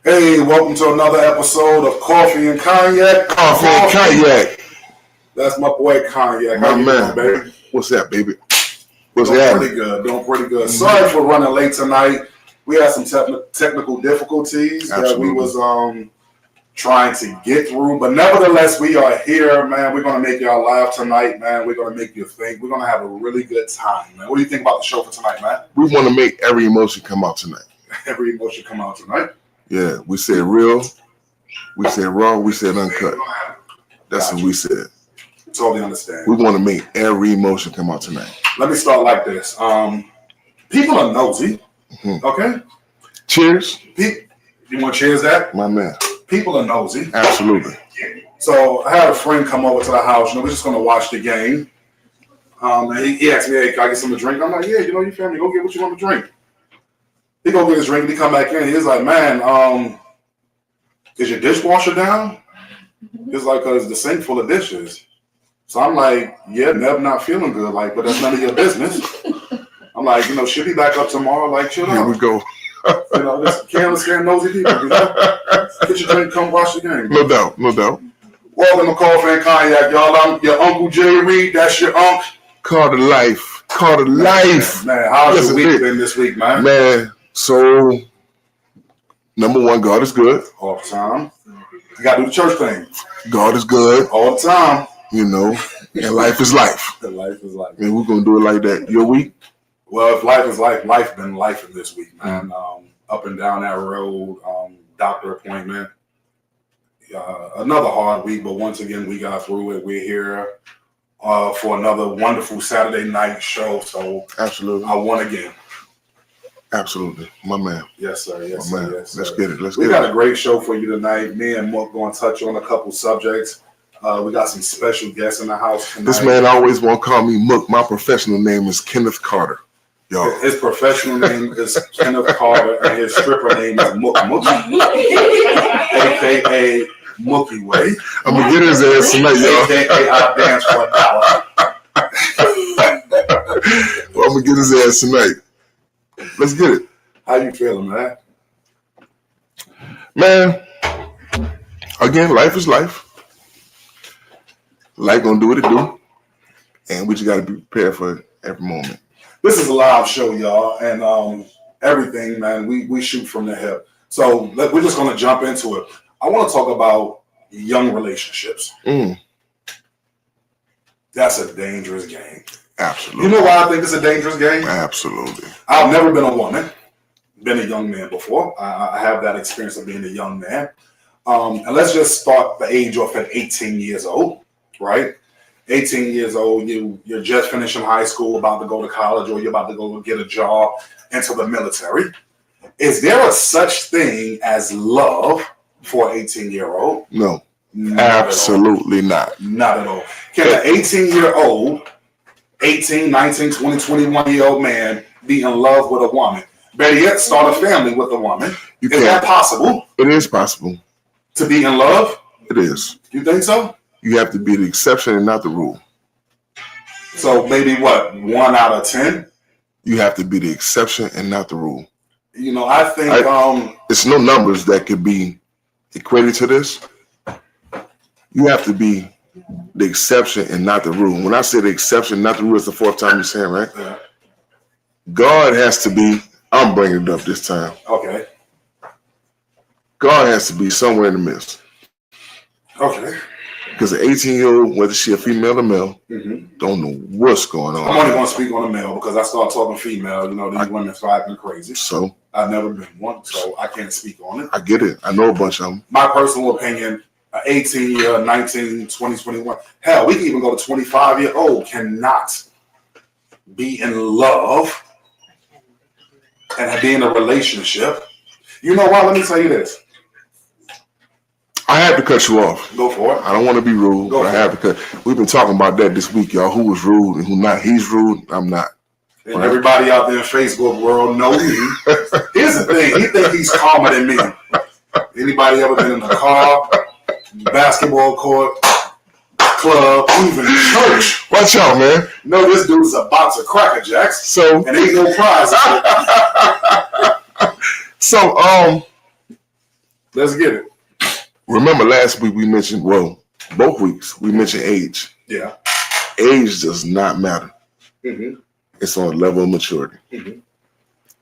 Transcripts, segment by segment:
Hey, welcome to another episode of Coffee and Cognac. Coffee and Cognac. That's my boy Cognac. My How you man. doing, baby? What's that, baby? What's Doing that? pretty good. Doing pretty good. Sorry for running late tonight. We had some technical difficulties that we was trying to get through, but nevertheless, we are here, man. We're gonna make y'all laugh tonight, man. We're gonna make you think. We're gonna have a really good time, man. What do you think about the show for tonight, man? We want to make every emotion come out tonight. Every emotion come out tonight. Yeah, we said real, we said raw, we said uncut. That's what we said. Totally understand. We want to make every emotion come out tonight. Let me start like this. People are nosy. Okay? Cheers. You want to cheers that? My man. People are nosy. Absolutely. So I had a friend come over to the house. We're just going to watch the game. And he asked me, hey, can I get something to drink? I'm like, yeah, you family, go get what you want to drink. He go get his drink and he come back in. He's like, man, is your dishwasher down? He's like, cause the sink full of dishes. So I'm like, yeah, never not feeling good, like, but that's none of your business. I'm like, she'll be back up tomorrow, like, chill out. Here we go. This careless, nosy people, Get your drink, come watch the game. No doubt, no doubt. Welcome to Coffee and Cognac, y'all. I'm your Uncle Jay Reed. That's your uncle. Call to life. Call to life. Man, how's your week been this week, man? Man, so, number one, God is good. All the time. You got to do the church thing. God is good. All the time. And life is life. And life is life. And we're going to do it like that. Your week? Well, if life is life been life in this week, man. Up and down that road, doctor appointment. Another hard week, but once again, we got through it. We're here for another wonderful Saturday night show. So absolutely, I won again. Absolutely, my man. Yes, sir. Yes, my sir. man. Yes, sir. Let's get it. We got a great show for you tonight. Me and Mook going to touch on a couple subjects. We got some special guests in the house tonight. This man always want to call me Mook. My professional name is Kenneth Carter. Y'all. His professional name is Kenneth Carter, and his stripper name is Mook Mookie, a.k.a. Mookie Way. I'm going to get his ass tonight, y'all. A.k.a. I dance for $1. Well, I'm going to get his ass tonight. Let's get it. How you feeling, man? Man, again, life is life. Life gonna do what it do. And we just gotta be prepared for every moment. This is a live show, y'all, and everything, man, we shoot from the hip. So we're just gonna jump into it. I want to talk about young relationships. That's a dangerous game. Absolutely. You know why I think it's a dangerous game? Absolutely. I've never been a woman, been a young man before. I have that experience of being a young man. And let's just start the age off at 18 years old, right? 18 years old, you're just finishing high school, about to go to college, or you're about to go get a job into the military. Is there a such thing as love for an 18-year-old? No. Not absolutely not. Not at all. Can an 18-year-old, 18, 19, 20, 21-year-old man be in love with a woman? Better yet, start a family with a woman. Is that possible? It is possible. To be in love? It is. You think so? You have to be the exception and not the rule. So maybe what, 1 out of 10? You have to be the exception and not the rule. I think it's no numbers that could be equated to this. You have to be the exception and not the rule. When I say the exception, not the rule, it's the fourth time you're saying, right? Yeah. God has to be, I'm bringing it up this time. Okay. God has to be somewhere in the midst. Okay. Because an 18-year-old, whether she a female or male, don't know what's going on. I'm only going to speak on a male because I start talking female. These women start acting crazy. So? I've never been one, so I can't speak on it. I get it. I know a bunch of them. My personal opinion, 18-year, 19, 20, 21. Hell, we can even go to 25-year-old cannot be in love and be in a relationship. You know why? Let me tell you this. I had to cut you off. Go for it. I don't want to be rude, but I have to cut. We've been talking about that this week, y'all. Who was rude and who not. He's rude. I'm not. And right? Everybody out there in Facebook world knows me. Here's the thing. He thinks he's calmer than me. Anybody ever been in a car, basketball court, club, even church. Watch out, man. No, this dude's a box of Cracker Jacks. So, and ain't no prizes. so, Let's get it. remember last week we mentioned, well, both weeks we mentioned age. Yeah. Age does not matter. Mm-hmm. It's on a level of maturity. Mm-hmm.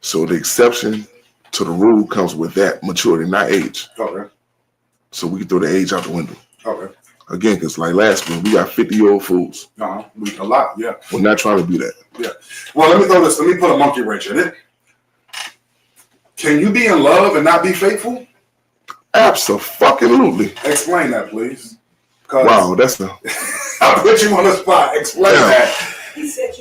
So the exception to the rule comes with that maturity, not age. Okay. So we can throw the age out the window. Okay. Again, because like last week, we got 50-year-old fools. A lot, yeah. We're not trying to be that. Yeah. Well, let me throw this. Let me put a monkey wrench in it. Can you be in love and not be faithful? Absolutely. Explain that, please. Wow, that's a... I put you on the spot. Explain that.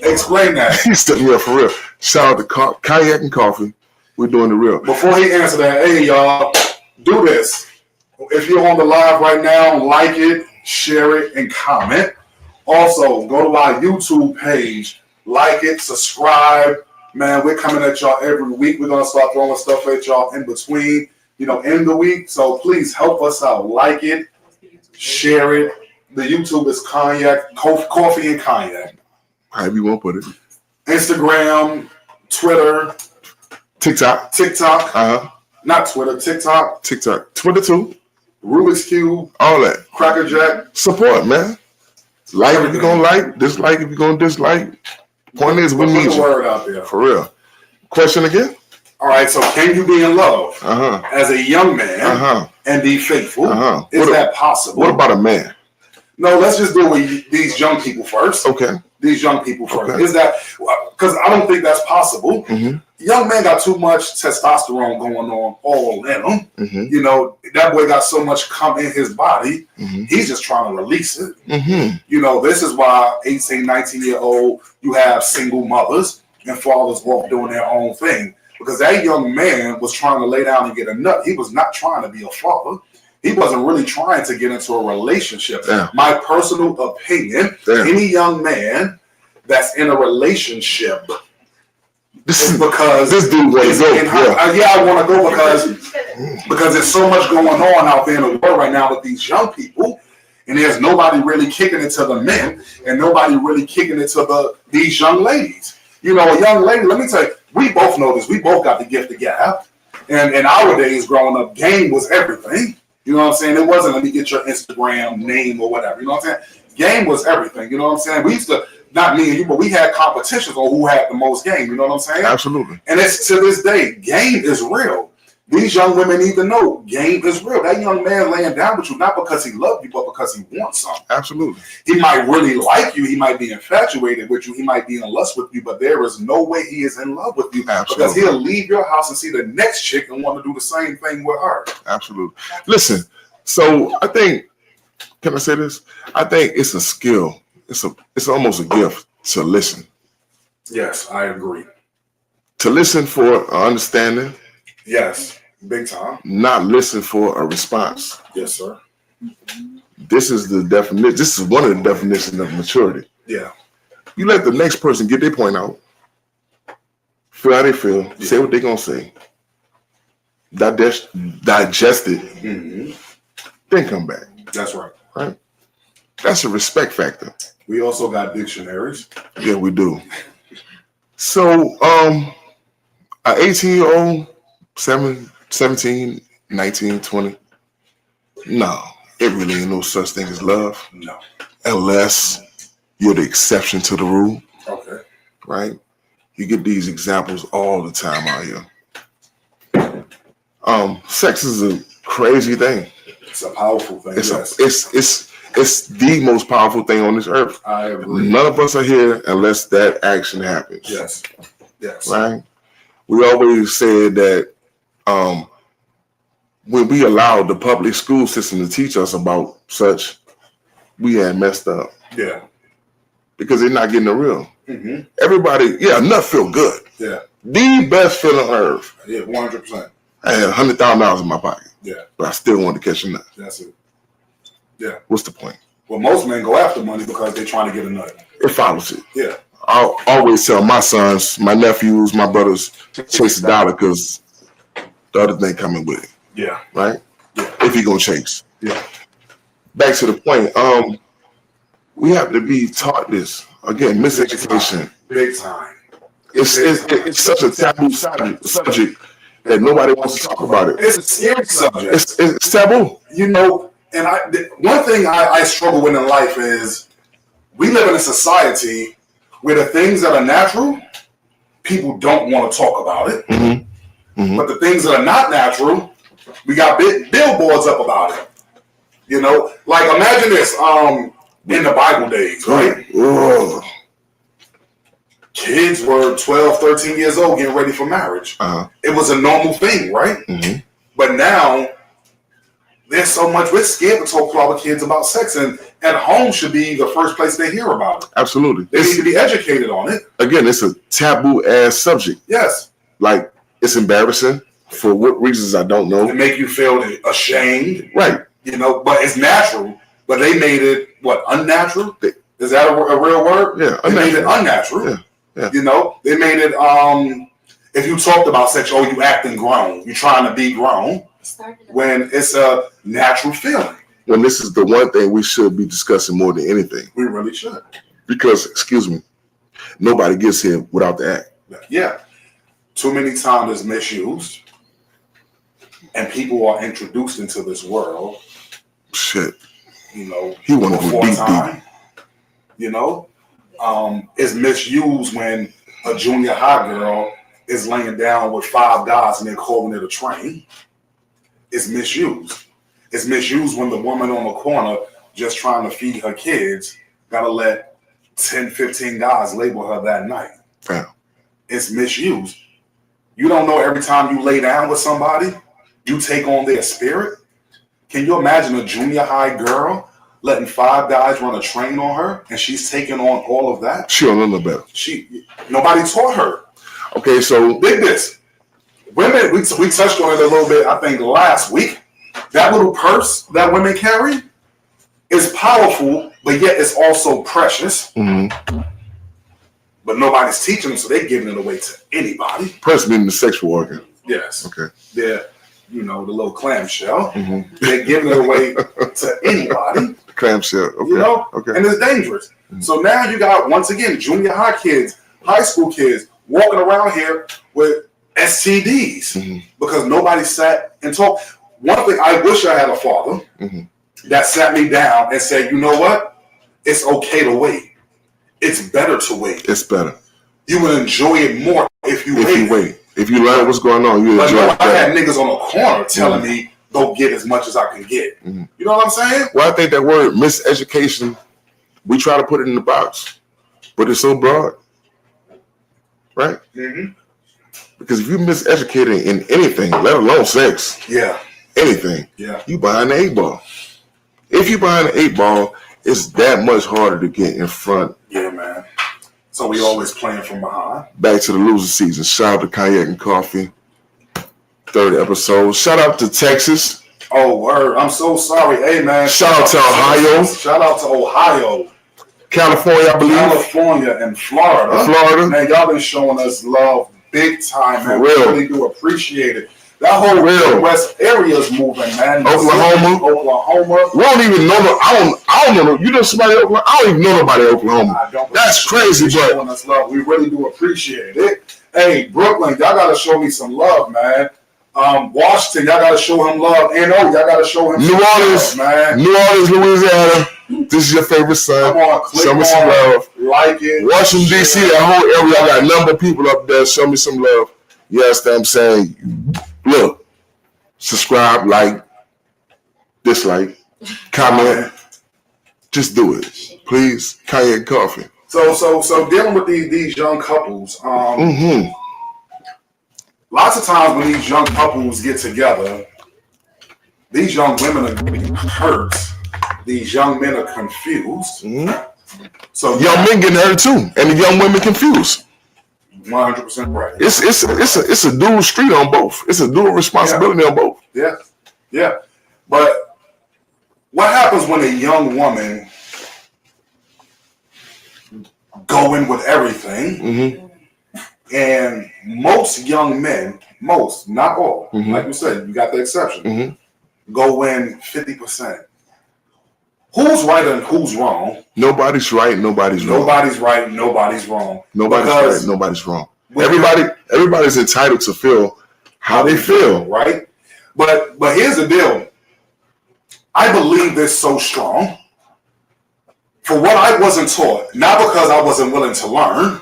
Explain that. He stepped me up for real. Shout out to Cognac and Coffee. We're doing the real. Before he answers that, hey, y'all, do this. If you're on the live right now, like it, share it, and comment. Also, go to our YouTube page. Like it, subscribe. Man, we're coming at y'all every week. We're going to start throwing stuff at y'all in between, in the week. So please help us out. Like it, share it. The YouTube is Cognac, Coffee and Cognac. However you want to put it. Instagram, Twitter. TikTok. Not Twitter, TikTok. Twitter too. Rubik's Cube. All that. Cracker Jack. Support, man. Like if you're going to like. Dislike if you're going to dislike. Point is, we need you. Put the word out there. For real. Question again? All right, so can you be in love as a young man and be faithful? Is that possible? What about a man? No, let's just do it with these young people first. Okay. These young people first. Okay. Is that, because I don't think that's possible. Mm-hmm. Young men got too much testosterone going on all in them. Mm-hmm. That boy got so much cum in his body. Mm-hmm. He's just trying to release it. Mm-hmm. This is why 18, 19-year-old, you have single mothers and fathers off doing their own thing. Because that young man was trying to lay down and get a nut. He was not trying to be a father. He wasn't really trying to get into a relationship. Damn. My personal opinion, any young man that's in a relationship is because this dude wants to go. I want to go because there's so much going on out there in the world right now with these young people, and there's nobody really kicking it to the men, and nobody really kicking it to these young ladies. A young lady, let me tell you, we both know this. We both got the gift of gab. And in our days growing up, game was everything. You know what I'm saying? It wasn't, let me get your Instagram name or whatever. You know what I'm saying? Game was everything. You know what I'm saying? We used to, not me and you, but we had competitions on who had the most game. You know what I'm saying? Absolutely. And it's to this day, game is real. These young women need to know game is real. That young man laying down with you, not because he loved you, but because he wants something. Absolutely. He might really like you. He might be infatuated with you. He might be in lust with you, but there is no way he is in love with you. Absolutely. Because he'll leave your house and see the next chick and want to do the same thing with her. Absolutely. Listen, so I think, can I say this? I think it's a skill. It's almost a gift to listen. Yes, I agree. To listen for understanding. Yes, big time. Not listen for a response. Yes, sir. This is the definition. This is one of the definitions of maturity. Yeah. You let the next person get their point out, feel how they feel, say what they're gonna say, digest it, then come back. That's right. Right. That's a respect factor. We also got dictionaries. Yeah, we do. So, an 18-year-old, 17, 19, 20. No, it really ain't no such thing as love. No. Unless you're the exception to the rule. Okay. Right? You get these examples all the time out here. Sex is a crazy thing. It's a powerful thing. It's the most powerful thing on this earth. I agree. None of us are here unless that action happens. Yes. Yes. Right? We always said that when we allowed the public school system to teach us about such, we had messed up. Yeah. Because they're not getting the real. Mm-hmm. Everybody, nut feel good. Yeah. The best feeling on earth. Yeah, 100%. I had $100,000 in my pocket. Yeah. But I still wanted to catch a nut. That's it. Yeah. What's the point? Well, most men go after money because they're trying to get a nut. It follows it. Yeah. I always tell my sons, my nephews, my brothers, chase the dollar because the other thing coming with it. Yeah. Right? Yeah. If you're going to chase. Yeah. Back to the point. We have to be taught this. Again, miseducation. Big time. It's such a taboo subject that nobody wants to talk about it. It's a scary subject. It's taboo. You know, and one thing I struggle with in life is we live in a society where the things that are natural, people don't want to talk about it. Mm-hmm. Mm-hmm. But the things that are not natural, we got big billboards up about it. You know, like imagine this, in the Bible days, right? Whoa. Kids were 12, 13 years old getting ready for marriage. Uh-huh. It was a normal thing, right? Mm-hmm. But now, there's so much, we're scared to talk to our kids about sex, and at home should be the first place they hear about it. Absolutely. They need to be educated on it. Again, it's a taboo-ass subject. Yes. Like, it's embarrassing for what reasons I don't know. To make you feel ashamed. Right. You know, but it's natural. But they made it, what, unnatural? Is that a real word? Yeah, they made it unnatural. Yeah. Yeah. You know, they made it, if you talked about sex, oh, you acting grown. You're trying to be grown. When it's a natural feeling. When this is the one thing we should be discussing more than anything. We really should. Because, excuse me, nobody gets here without the act. Yeah. Too many times it's misused. And people are introduced into this world. Shit. You know, he want to go deep. You know, it's misused when a junior high girl is laying down with 5 guys and they're calling it a train. It's misused. It's misused when the woman on the corner just trying to feed her kids gotta let 10, 15 guys label her that night. Yeah. It's misused. You don't know every time you lay down with somebody, you take on their spirit. Can you imagine a junior high girl letting 5 guys run a train on her and she's taking on all of that? She don't know better. Nobody taught her. Okay, so dig this. Women, we touched on it a little bit, I think, last week. That little purse that women carry is powerful, but yet it's also precious. Mm-hmm. But nobody's teaching them, so they're giving it away to anybody. Purse meaning the sexual organ. Yes. Okay. They're, the little clamshell. Mm-hmm. They're giving it away to anybody. Clamshell. Okay. You know? Okay. And it's dangerous. Mm-hmm. So now you got, once again, junior high kids, high school kids walking around here with STDs because nobody sat and talked. One thing, I wish I had a father that sat me down and said, you know what? It's okay to wait. It's better to wait. It's better. You will enjoy it more if you wait. If you learn what's going on, you enjoy it. I had niggas on the corner telling me, go get as much as I can get. Mm-hmm. You know what I'm saying? Well, I think that word miseducation, we try to put it in the box, but it's so broad. Right? Mm-hmm. Because if you're miseducated in anything, let alone sex, anything, you behind the 8 ball. If you behind the 8 ball, it's that much harder to get in front. Yeah, man. So we always playing from behind. Back to the loser season. Shout out to Cognac and Coffee. 3rd episode. Shout out to Texas. Oh, word. I'm so sorry. Hey, man. Shout out to Ohio. Shout out to Ohio. California, I believe. California and Florida. Man, y'all been showing us love big time, man. We really do appreciate it. That whole West area is moving, man. Oklahoma. We don't even know. I don't know. You know somebody in Oklahoma? I don't even know nobody in Oklahoma. That's crazy, but showing us love. We really do appreciate it. Hey, Brooklyn, y'all gotta show me some love, man. Washington, y'all gotta show him love. And y'all gotta show him New Orleans, man. New Orleans, Louisiana. This is your favorite son. Come on, click show me some love. Like it. Washington, D.C., that whole area, I got a number of people up there. Show me some love. You understand what I'm saying? Look, subscribe, like, dislike, comment. Just do it. Please. Cognac Coffee. So dealing with these young couples, lots of times when these young couples get together, these young women are going to be hurt. These young men are confused. Mm-hmm. So young men getting hurt too, and the young women confused. 100% right. It's a dual street on both. It's a dual responsibility on both. Yeah. But what happens when a young woman go in with everything, and most young men, not all, like you said, you got the exception, go in 50%. who's right and who's wrong? Nobody's right. Nobody's wrong. Nobody's right. Nobody's wrong. Nobody's right. Nobody's wrong. Everybody's entitled to feel how they feel. Right. But here's the deal. I believe this so strong. For what I wasn't taught, not because I wasn't willing to learn.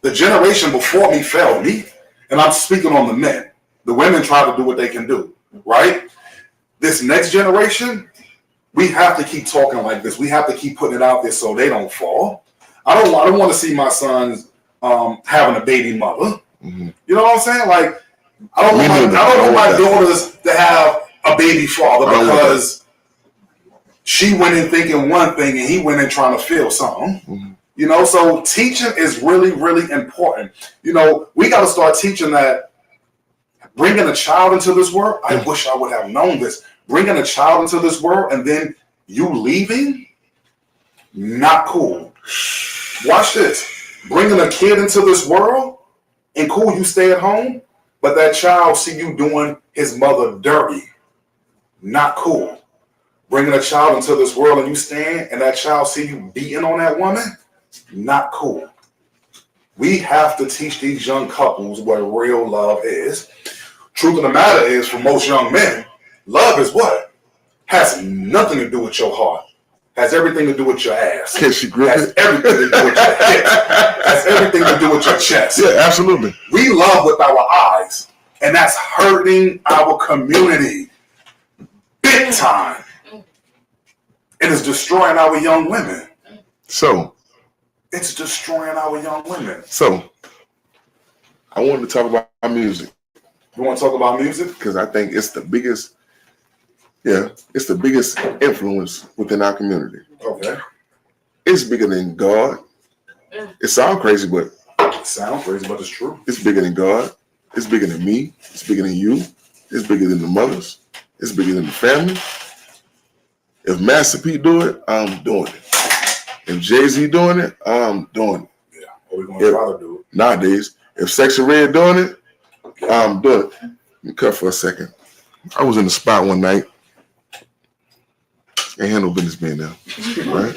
The generation before me failed me, and I'm speaking on the men. The women try to do what they can do, right? This next generation, we have to keep talking like this. We have to keep putting it out there so they don't fall. I don't want to see my sons having a baby mother. Mm-hmm. You know what I'm saying? Like, I don't want my daughters to have a baby father because she went in thinking one thing and he went in trying to feel something. Mm-hmm. You know, so teaching is really, really important. You know, we got to start teaching that bringing a child into this world, I wish I would have known this. Bringing a child into this world and then you leaving, not cool. Watch this. Bringing a kid into this world, and cool, you stay at home, but that child see you doing his mother dirty. Not cool. Bringing a child into this world and you stand and that child see you beating on that woman, not cool. We have to teach these young couples what real love is. Truth of the matter is, for most young men, love is what? Has nothing to do with your heart. Has everything to do with your ass. Can she grip Has it? everything to do with your hips. Has everything to do with your chest. Yeah, absolutely. We love with our eyes, and that's hurting our community big time. It is destroying our young women. So, it's destroying our young women. So, I wanted to talk about music. You want to talk about music? Because I think it's the biggest, it's the biggest influence within our community. Okay. It's bigger than God. It sounds crazy, but it's true. It's bigger than God. It's bigger than me. It's bigger than you. It's bigger than the mothers. It's bigger than the family. If Master P do it, I'm doing it. If Jay-Z doing it, I'm doing it. Yeah, what we gonna try to do it. Nowadays, if Sexy Red doing it, I'm doing it. Let me cut for a second. I was in the spot one night. Ain't had no business being there. Right?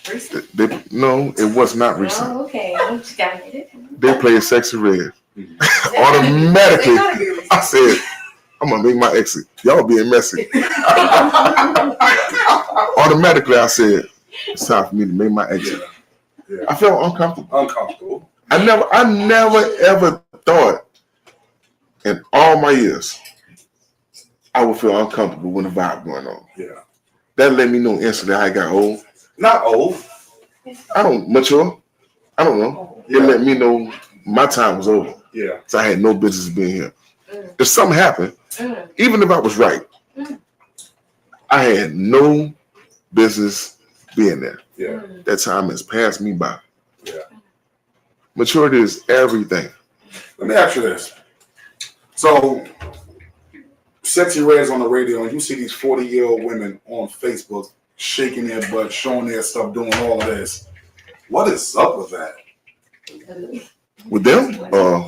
Recent? No, it was not recent. Oh, okay. Got it. They played Sexy Red. Automatically, I said, I'm going to make my exit. Y'all being messy. Automatically, I said, it's time for me to make my exit. Yeah. I felt uncomfortable. I never ever thought in all my years I would feel uncomfortable when the vibe going on. Yeah. That let me know instantly I got old. Not old. I don't mature. I don't know. It let me know my time was over. Yeah. So I had no business being here. If something happened, even if I was right, I had no business being there. Yeah. That time has passed me by. Yeah. Maturity is everything. Let me ask you this. So, Sexy Red's on the radio, and you see these 40-year-old women on Facebook shaking their butt, showing their stuff, doing all of this. What is up with that? With them?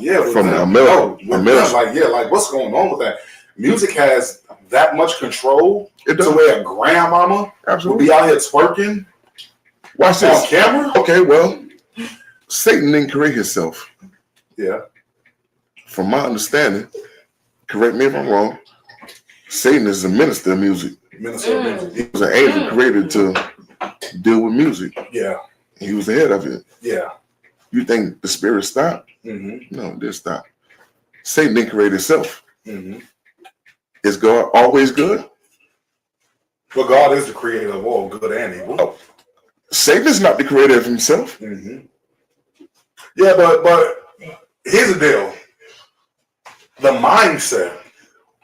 Yeah, from them. America. Like what's going on with that? Music has that much control to where a grandmama will be out here twerking. Watch this. On camera? Okay, well, Satan didn't create himself. Yeah. From my understanding, correct me if I'm wrong, Satan is a minister of music. He was an angel created to deal with music. Yeah. He was the head of it. Yeah. You think the spirit stopped? Mm-hmm. No, it didn't stop. Satan didn't create himself. Mm-hmm. Is God always good? But God is the creator of all good and evil. Oh. Satan is not the creator of himself. Mm-hmm. Yeah, but here's the deal. The mindset.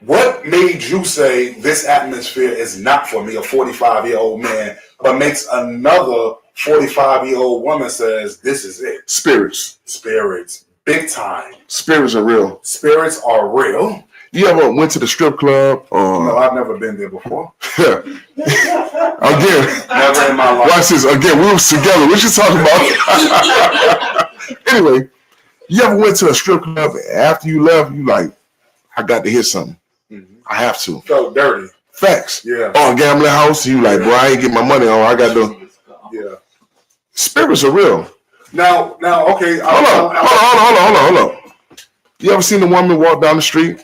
What made you say this atmosphere is not for me, a 45-year-old man, but makes another 45-year-old woman says this is it? Spirits. Big time. Spirits are real. Spirits are real. You ever went to the strip club? No, I've never been there before. Again. Never in my life. Watch this. Again, we was together. What you talking about? Anyway, you ever went to a strip club after you left? You like, I got to hear something. Mm-hmm. I have to. Felt dirty. Facts. Yeah. Or a gambling house, you like, bro, I ain't get my money on. I got the spirits are real. Now, okay. Hold on. You ever seen a woman walk down the street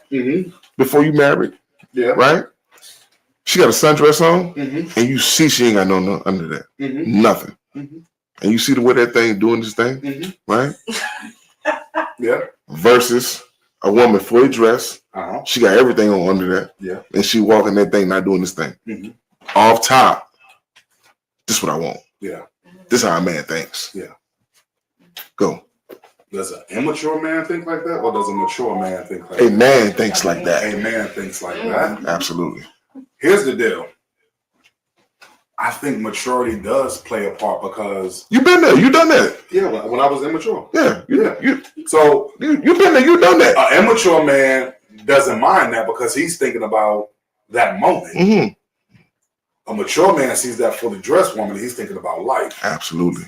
before you married? Yeah. Right? She got a sundress on, Mm-hmm. and you see she ain't got no under that. Mm-hmm. Nothing. Mm-hmm. And you see the way that thing doing this thing, right? Yeah. Versus a woman fully dressed. Uh-huh. She got everything on under that. Yeah. And she walking that thing, not doing this thing. Mm-hmm. Off top. This is what I want. Yeah. This is how a man thinks. Yeah. Go. Does an immature man think like that, or does a mature man think like A that? man thinks like that. A man thinks like that. Absolutely. Here's the deal. I think maturity does play a part because You been there. You done that. yeah, when I was immature. Yeah. So You been there. You done that. an immature man doesn't mind that because he's thinking about that moment. Mm-hmm. A mature man sees that fully dressed woman, he's thinking about life. Absolutely.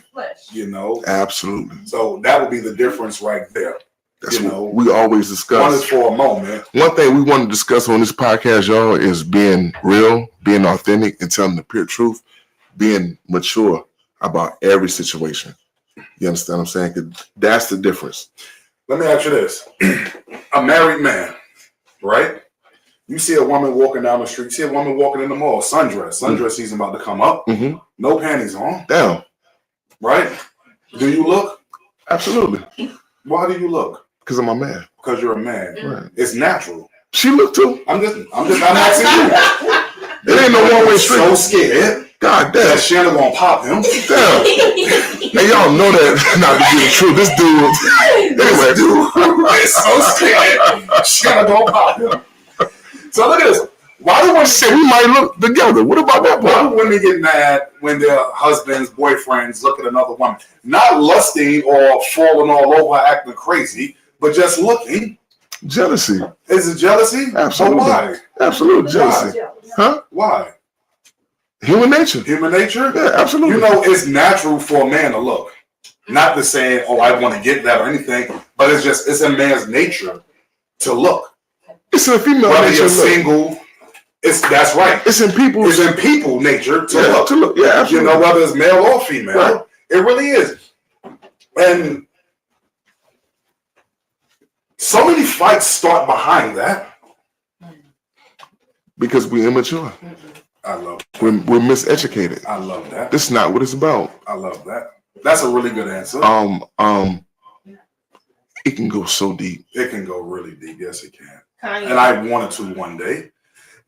You know? Absolutely. So that would be the difference right there. That's You what know, we always one is discuss. for a moment. One thing we want to discuss on this podcast, y'all, is being real, being authentic, and telling the pure truth, being mature about every situation. You understand what I'm saying? 'Cause that's the difference. Let me ask you this. A married man, right? You see a woman walking down the street, you see a woman walking in the mall, sundress season about to come up, Mm-hmm. no panties on, Down. right? Do you look? Absolutely. Why do you look? Because I'm a man. Because you're a man. Right. It's natural. She looked too. I'm asking you. It ain't no one-way street. So scared God that damn. Shannon gonna pop him. Damn. Hey, y'all know that not to be the truth. This dude. Anyway, It's so scared. Shannon gonna pop him. So look at this. Why do women Shit, we might look together. What about that Why part? do women get mad when their husbands, boyfriends look at another woman? Not lusting or falling all over, acting crazy, but just looking. Jealousy. Is it jealousy? Absolutely. Or why? Absolute jealousy. Huh? Why? Human nature. Human nature? Yeah, absolutely. You know, it's natural for a man to look. Not to say, oh, I want to get that or anything, but it's a man's nature to look. It's a female Whether nature. you're to look. single, that's right. It's in people's. It's in people nature to look. To look. Yeah, You absolutely. know, whether it's male or female, Right. it really is. And so many fights start behind that. Because we're immature. I love We're miseducated. I love that. This is not what it's about. I love that. That's a really good answer. It can go so deep. It can go really deep. Yes, it can. Kanye. And I wanted to one day.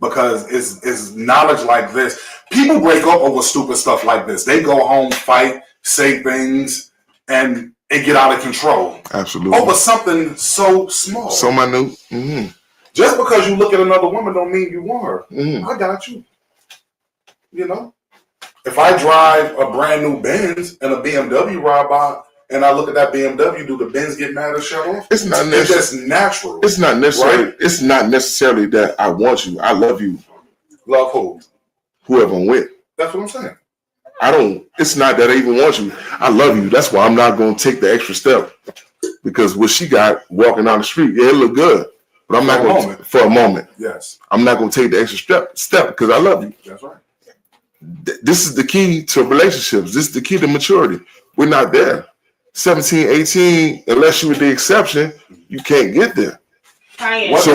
Because it's knowledge like this. People break up over stupid stuff like this. They go home, fight, say things, and it get out of control. Absolutely. Over something so small. So minute. Mm-hmm. Just because you look at another woman don't mean you want her. Mm-hmm. I got you. You know? If I drive a brand new Benz and a BMW ride by and I look at that BMW, do the Benz get mad or shut off? It's not It's necessary. just natural. It's not necessarily. Right? It's not necessarily that I want you. I love you. Love who? Whoever I'm with. That's what I'm saying. I don't. It's not that I even want you. I love you. That's why I'm not going to take the extra step. Because what she got walking down the street, yeah, it look good. But I'm not For a going to, moment. for a moment. Yes. I'm not going to take the extra step because I love you. That's right. This is the key to relationships. This is the key to maturity. We're not there. 17, 18, unless you were the exception, you can't get there. Kanye, So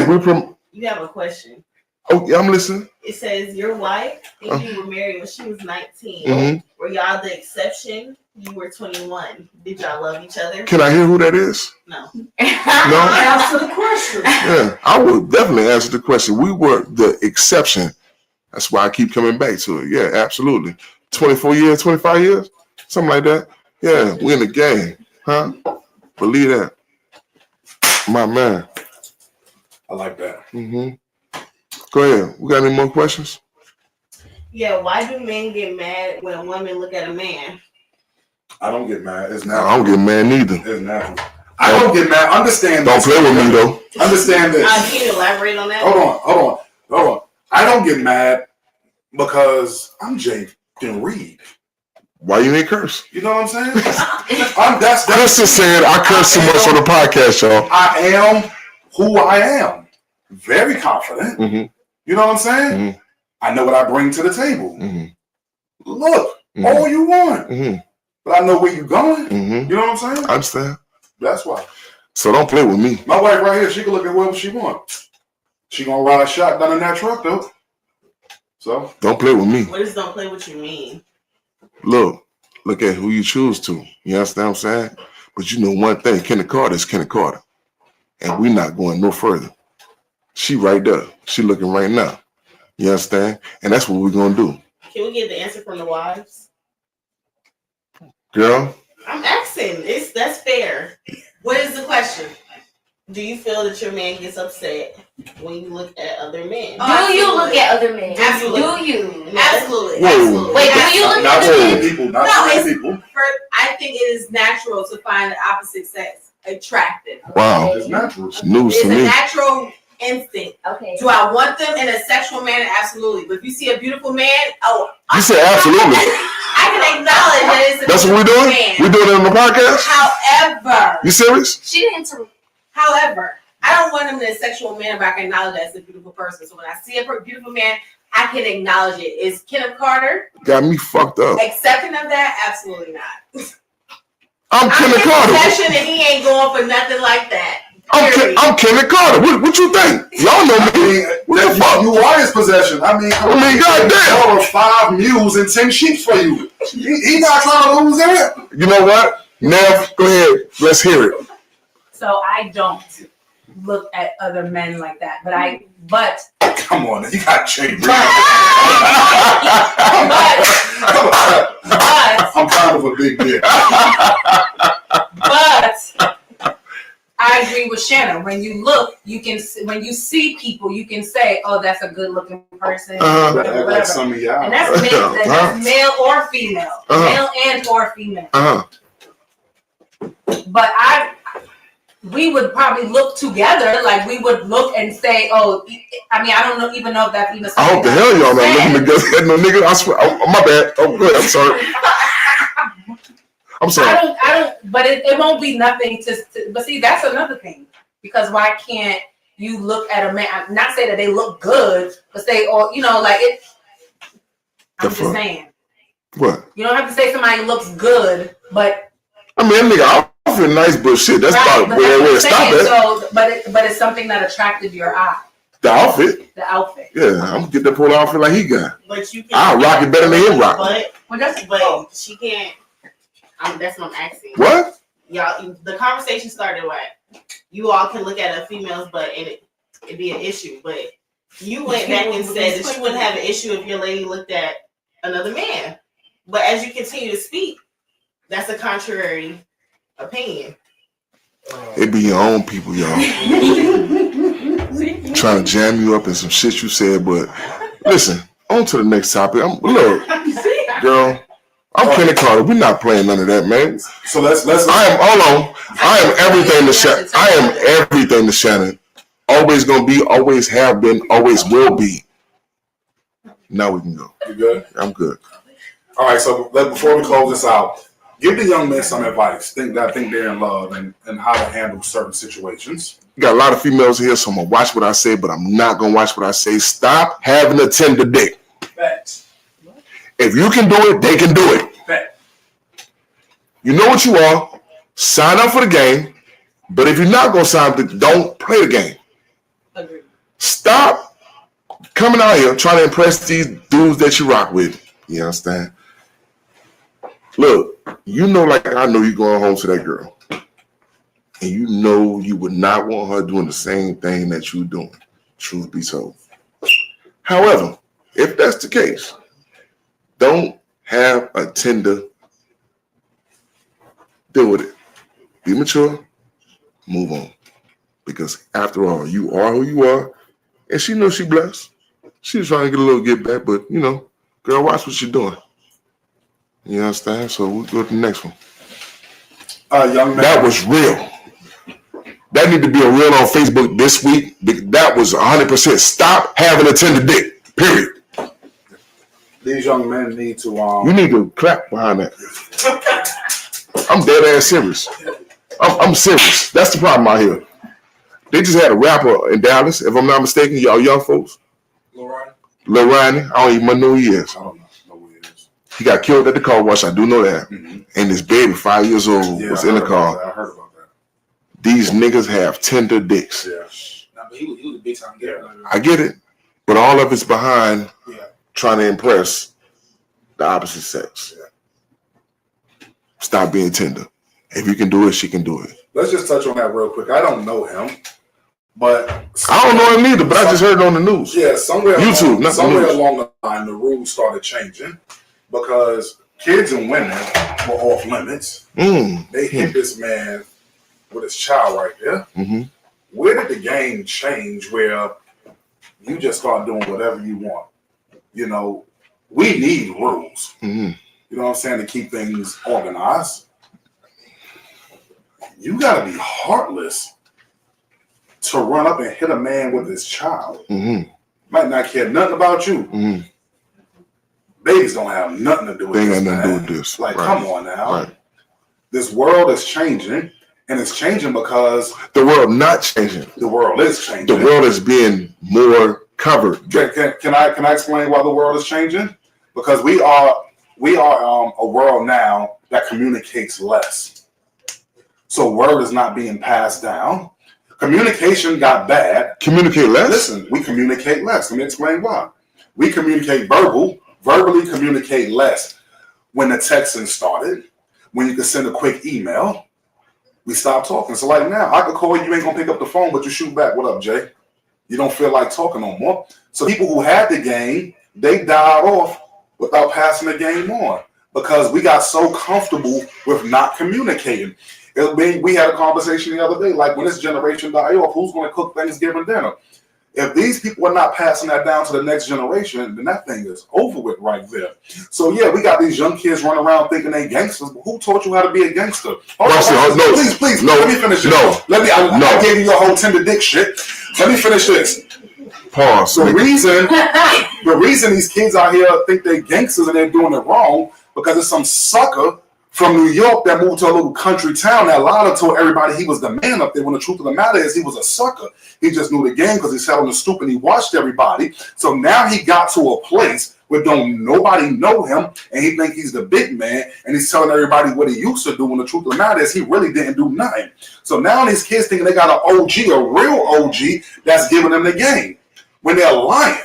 you have a question. oh, yeah, I'm listening. It says your wife and you were married when she was 19. Mhm. Were y'all the exception? You were 21. Did y'all love each other? Can I hear who that is? No. No? Answer the question. Yeah, I would definitely answer the question. We were the exception. That's why I keep coming back to it. Yeah, absolutely. 24 years, 25 years, something like that. Yeah, we in the game, huh? Believe that. My man. I like that. Mm-hmm. Go ahead. We got any more questions? Yeah, why do men get mad when a woman look at a man? I don't get mad. It's I natural. don't get mad neither. It's natural. I don't get mad. Understand Don't this. play with me though. Understand this. Can you elaborate on that? Hold on. I don't get mad because I'm Jake and Reed. Why you ain't curse? You know what I'm saying? That's Chris is saying I curse too much on the podcast, y'all. I am who I am. Very confident. Mm-hmm. You know what I'm saying? Mhm. I know what I bring to the table. Mm-hmm. Look, all you want. Mm-hmm. But I know where you're going. Mm-hmm. You know what I'm saying? I understand. That's why. So don't play with me. My wife right here, she can look at whoever she wants. She gonna ride a shotgun in that truck though. So Don't play with me. What does don't play what you mean? Look at who you choose to. You understand what I'm saying? But you know one thing, Kenneth Carter is Kenneth Carter. And we're not going no further. She right there. She looking right now. You understand? And that's what we're gonna do. Can we get the answer from the wives? Girl. I'm asking. That's fair. What is the question? Do you feel that your man gets upset when you look at other men? Oh, Do you look at other men? Absolutely. Do you? Absolutely. Whoa. Absolutely. Wait, do you look not at too other many men? people, not No, too many it's- people. I think it is natural to find the opposite sex attractive. Wow. It's natural. It's news It's to a me. natural instinct. Okay. Do I want them in a sexual manner? Absolutely. But if you see a beautiful man, You said absolutely. I can acknowledge that it's a That's what we're beautiful doing? man. We doing it on the podcast? However, You serious? She didn't answer. However, I don't want him in a sexual manner, but I can acknowledge that it's a beautiful person. So when I see a beautiful man, I can acknowledge it. Is Kenneth Carter Got me fucked up. accepting of that? Absolutely not. I'm Kenneth Carter. Possession and he ain't going for nothing like that. I'm Kenneth Carter. What you think? Y'all know I me. mean, What the fuck? you are his possession. I mean, goddamn. there are 5 mules and 10 sheep for you. He not trying to lose it. You know what? Nev, go ahead. Let's hear it. So I don't look at other men like that, but Come on, you got to change. but I'm kind of a big dick. but I agree with Shannon. When you look, when you see people, you can say, "Oh, that's a good-looking person." Uh-huh. Like some of y'all. And that's male or female, male and or female. Uh-huh. But we would probably look together, like we would look and say, "Oh," I mean, I don't even know if that's even. I hope the hell y'all not looking together. No nigga, I swear. Oh, my bad. Oh, good. I'm sorry. I'm sorry. I don't. But it won't be nothing to. But see, that's another thing, because why can't you look at a man? Not say that they look good, but say, or like it. I'm just saying. What? You don't have to say somebody looks good, but. I mean, nigga, outfit nice, but shit, that's Right, about but where that's it what stop I'm at. saying. So, but it's something that attracted your eye. The outfit. The outfit. Yeah, I'm gonna get that polo outfit like he got. But you can. I'll rock it better than him rock it. But she can't. That's what I'm asking. What? Y'all, the conversation started right. You all can look at a female's butt and it'd be an issue, but you went back and said that you wouldn't have an issue if your lady looked at another man. But as you continue to speak, that's a contrary opinion. It be your own people, y'all. Trying to jam you up in some shit you said, but listen, on to the next topic. Look, girl, I'm Kenneth Carter. We're not playing none of that, man. So let's. I am everything to Shannon. I am everything to Shannon. Always gonna be, always have been, always will be. Now we can go. You good? I'm good. All right. So before we close this out, give the young men some advice. Think they're in love and how to handle certain situations. You got a lot of females here, so I'm gonna watch what I say, but I'm not gonna watch what I say. Stop having a tender dick. Facts. If you can do it, they can do it. Facts. You know what you are. Sign up for the game. But if you're not gonna sign up, don't play the game. Agreed. Stop coming out here trying to impress these dudes that you rock with. You understand? Look, you know, like I know you going home to that girl. And you know you would not want her doing the same thing that you're doing. Truth be told. However, if that's the case, don't have a tender. Deal with it. Be mature. Move on. Because after all, you are who you are. And she knows she blessed. She's trying to get a little get back, but girl, watch what you're doing. You understand? So we'll go to the next one. Young man. That was real. That need to be a reel on Facebook this week. That was 100%. Stop having a tender dick. Period. These young men need to. You need to clap behind that. I'm dead ass serious. I'm serious. That's the problem out here. They just had a rapper in Dallas, if I'm not mistaken, y'all young folks. Lil Ronnie, I don't even know who he is. I don't know who he is. He got killed at the car wash. I do know that. Mm-hmm. And his baby, 5 years old, was in the car. I heard about that. These niggas have tender dicks. Yeah. Nah, but he was a big time guy. I get it, but all of it's behind Yeah. trying to impress the opposite sex. Yeah. Stop being tender. If you can do it, she can do it. Let's just touch on that real quick. I don't know him, but I don't know him either, but I just heard it on the news. Yeah, somewhere YouTube, not the somewhere news. along the line, the rules started changing because kids and women were off limits. They hit this man with his child right there. Mm-hmm. Where did the game change where you just start doing whatever you want? You know, we need rules. Mm-hmm. You know what I'm saying, to keep things organized. You got to be heartless to run up and hit a man with his child. Mm-hmm. Might not care nothing about you. Mm-hmm. Babies don't have nothing to do with They this. ain't got nothing to man. do with this. Like, Right. come on now. Right. This world is changing, and it's changing because The world not changing. the world is changing. The world is being more covered. Can I explain why the world is changing? Because we are a world now that communicates less. So word is not being passed down. Communication got bad. Communicate less? Listen, we communicate less. Let me explain why. We communicate verbally communicate less. When the texting started, when you could send a quick email, we stopped talking. So like now, I could call you, you ain't gonna pick up the phone, but you shoot back. What up, Jay? You don't feel like talking no more. So people who had the game, they died off without passing the game on because we got so comfortable with not communicating. We had a conversation the other day, like when this generation die off, who's going to cook Thanksgiving dinner? If these people are not passing that down to the next generation, then that thing is over with right there. So yeah, we got these young kids running around thinking they gangsters, but who taught you how to be a gangster? Please, No. let me finish this. No. I gave you your whole tender dick shit. Let me finish this. Pause. The reason these kids out here think they're gangsters and they're doing it wrong because it's some sucker from New York that moved to a little country town that lied and told everybody he was the man up there, when the truth of the matter is he was a sucker. He just knew the game because he sat on the stoop and he watched everybody. So now he got to a place where don't nobody know him and he think he's the big man and he's telling everybody what he used to do, when the truth of the matter is he really didn't do nothing. So now these kids thinking they got an OG, a real OG that's giving them the game when they're lying.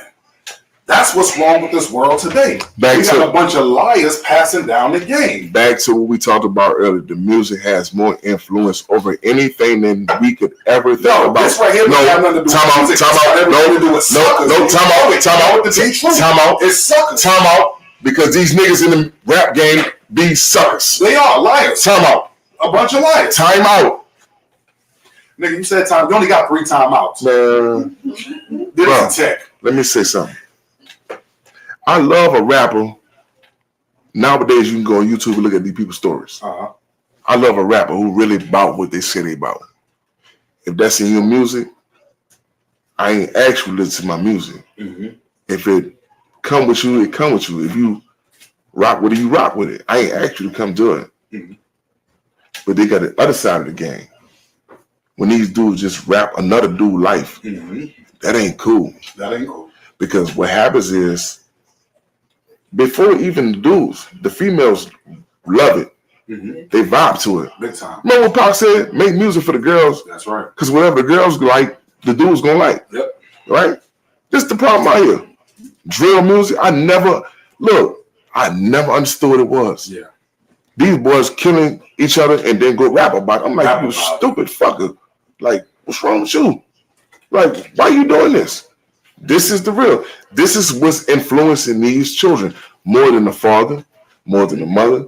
That's what's wrong with this world today. We got a bunch of liars passing down the game. Back to what we talked about earlier. The music has more influence over anything than we could ever think about. This right here doesn't have nothing to do with music. Time out. It's suckers. Time out. Because these niggas in the rap game be suckers. They are liars. Time out. A bunch of liars. Time out. Nigga, you said time. You only got 3 timeouts. Man. This is tech. Let me say something. I love a rapper. Nowadays, you can go on YouTube and look at these people's stories. I love a rapper who really about what they say they about. If that's in your music, I ain't actually listen to my music. Mm-hmm. If it come with you, it come with you. If you rock with it, you rock with it. I ain't actually come to it. Mm-hmm. But they got the other side of the game. When these dudes just rap another dude life, that ain't cool. That ain't cool. Because what happens is, before even the dudes, the females love it. Mm-hmm. They vibe to it. Big time. Remember what Pac said? Make music for the girls. That's right. Because whatever the girls like, the dudes gonna like. Yep. Right? This is the problem out here. Drill music, I never understood what it was. Yeah. These boys killing each other and then go rap about it. I'm like, you stupid fucker. Like, what's wrong with you? Like, why are you doing this? This is the real. This is what's influencing these children more than the father, more than the mother,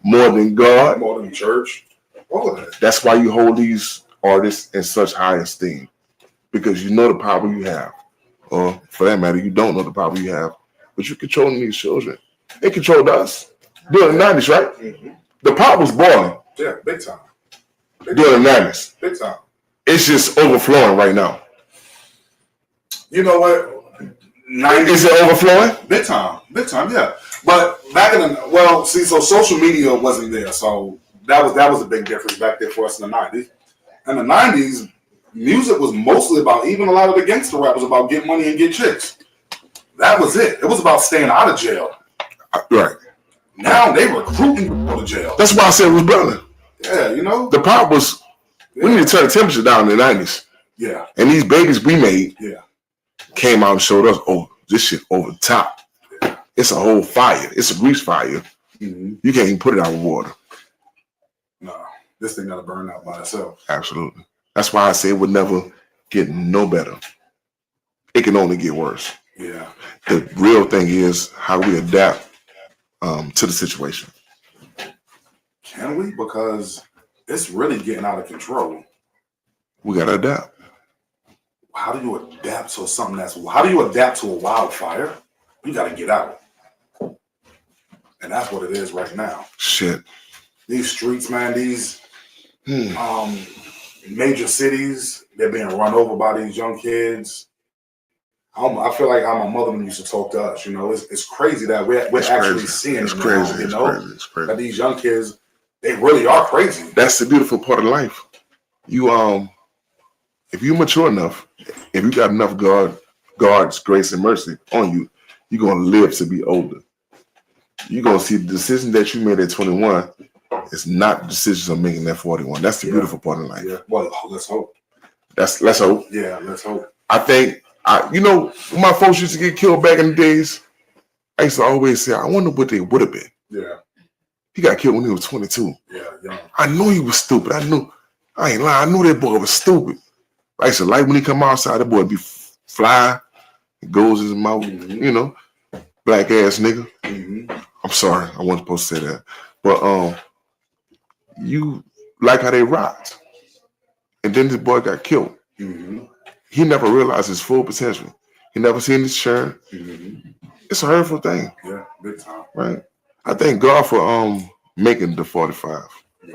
more than God, more than church. All of that. That's why you hold these artists in such high esteem, because you know the power you have, or for that matter, you don't know the power you have, but you're controlling these children. They controlled us during the 90s, right? Mm-hmm. The pot was boiling. Yeah, big time. During the 90s. Big time. It's just overflowing right now. You know what? 90s, is it overflowing? Big time, yeah. But back in the so social media wasn't there, so that was a big difference back there for us in the 90s. In the 90s, music was mostly about, even a lot of the gangster rap was about get money and get chicks. That was it. It was about staying out of jail. Right. Now they recruiting to go to jail. That's why I said it was brother. Yeah, you know. The problem was we need to turn the temperature down in the 90s. Yeah. And these babies we made Yeah. came out and showed us, oh, this shit over the top. Yeah. It's a whole fire. It's a grease fire. Mm-hmm. You can't even put it out with water. No, this thing gotta burn out by itself. Absolutely. That's why I say it would never get no better. It can only get worse. Yeah. The real thing is how we adapt to the situation. Can we? Because it's really getting out of control. We gotta adapt. How do you adapt to something how do you adapt to a wildfire? You gotta get out. And that's what it is right now. Shit. These streets, man, these major cities, they're being run over by these young kids. I feel like how my mother used to talk to us. You know, it's crazy that we're It's actually crazy. seeing It's it crazy. now, you It's know? crazy. It's crazy. That these young kids, they really are crazy. That's the beautiful part of life. You if you mature enough, if you got enough God's grace and mercy on you, you're gonna live to be older. You're gonna see the decision that you made at 21 is not the decisions I'm making at 41. That's the beautiful part of life. Yeah. Well, let's hope. Let's hope. Yeah, let's hope. I think when my folks used to get killed back in the days, I used to always say, I wonder what they would have been. Yeah. He got killed when he was 22. Yeah, young. I knew he was stupid. I ain't lying. I knew that boy was stupid. I used to like when he come outside, that boy be fly. It goes in his mouth, black ass nigga. Mm-hmm. I'm sorry, I wasn't supposed to say that. But you like how they rocked. And then this boy got killed. Mm-hmm. He never realized his full potential. He never seen his share. Mm-hmm. It's a hurtful thing. Yeah, big time. Right? I thank God for making the 45.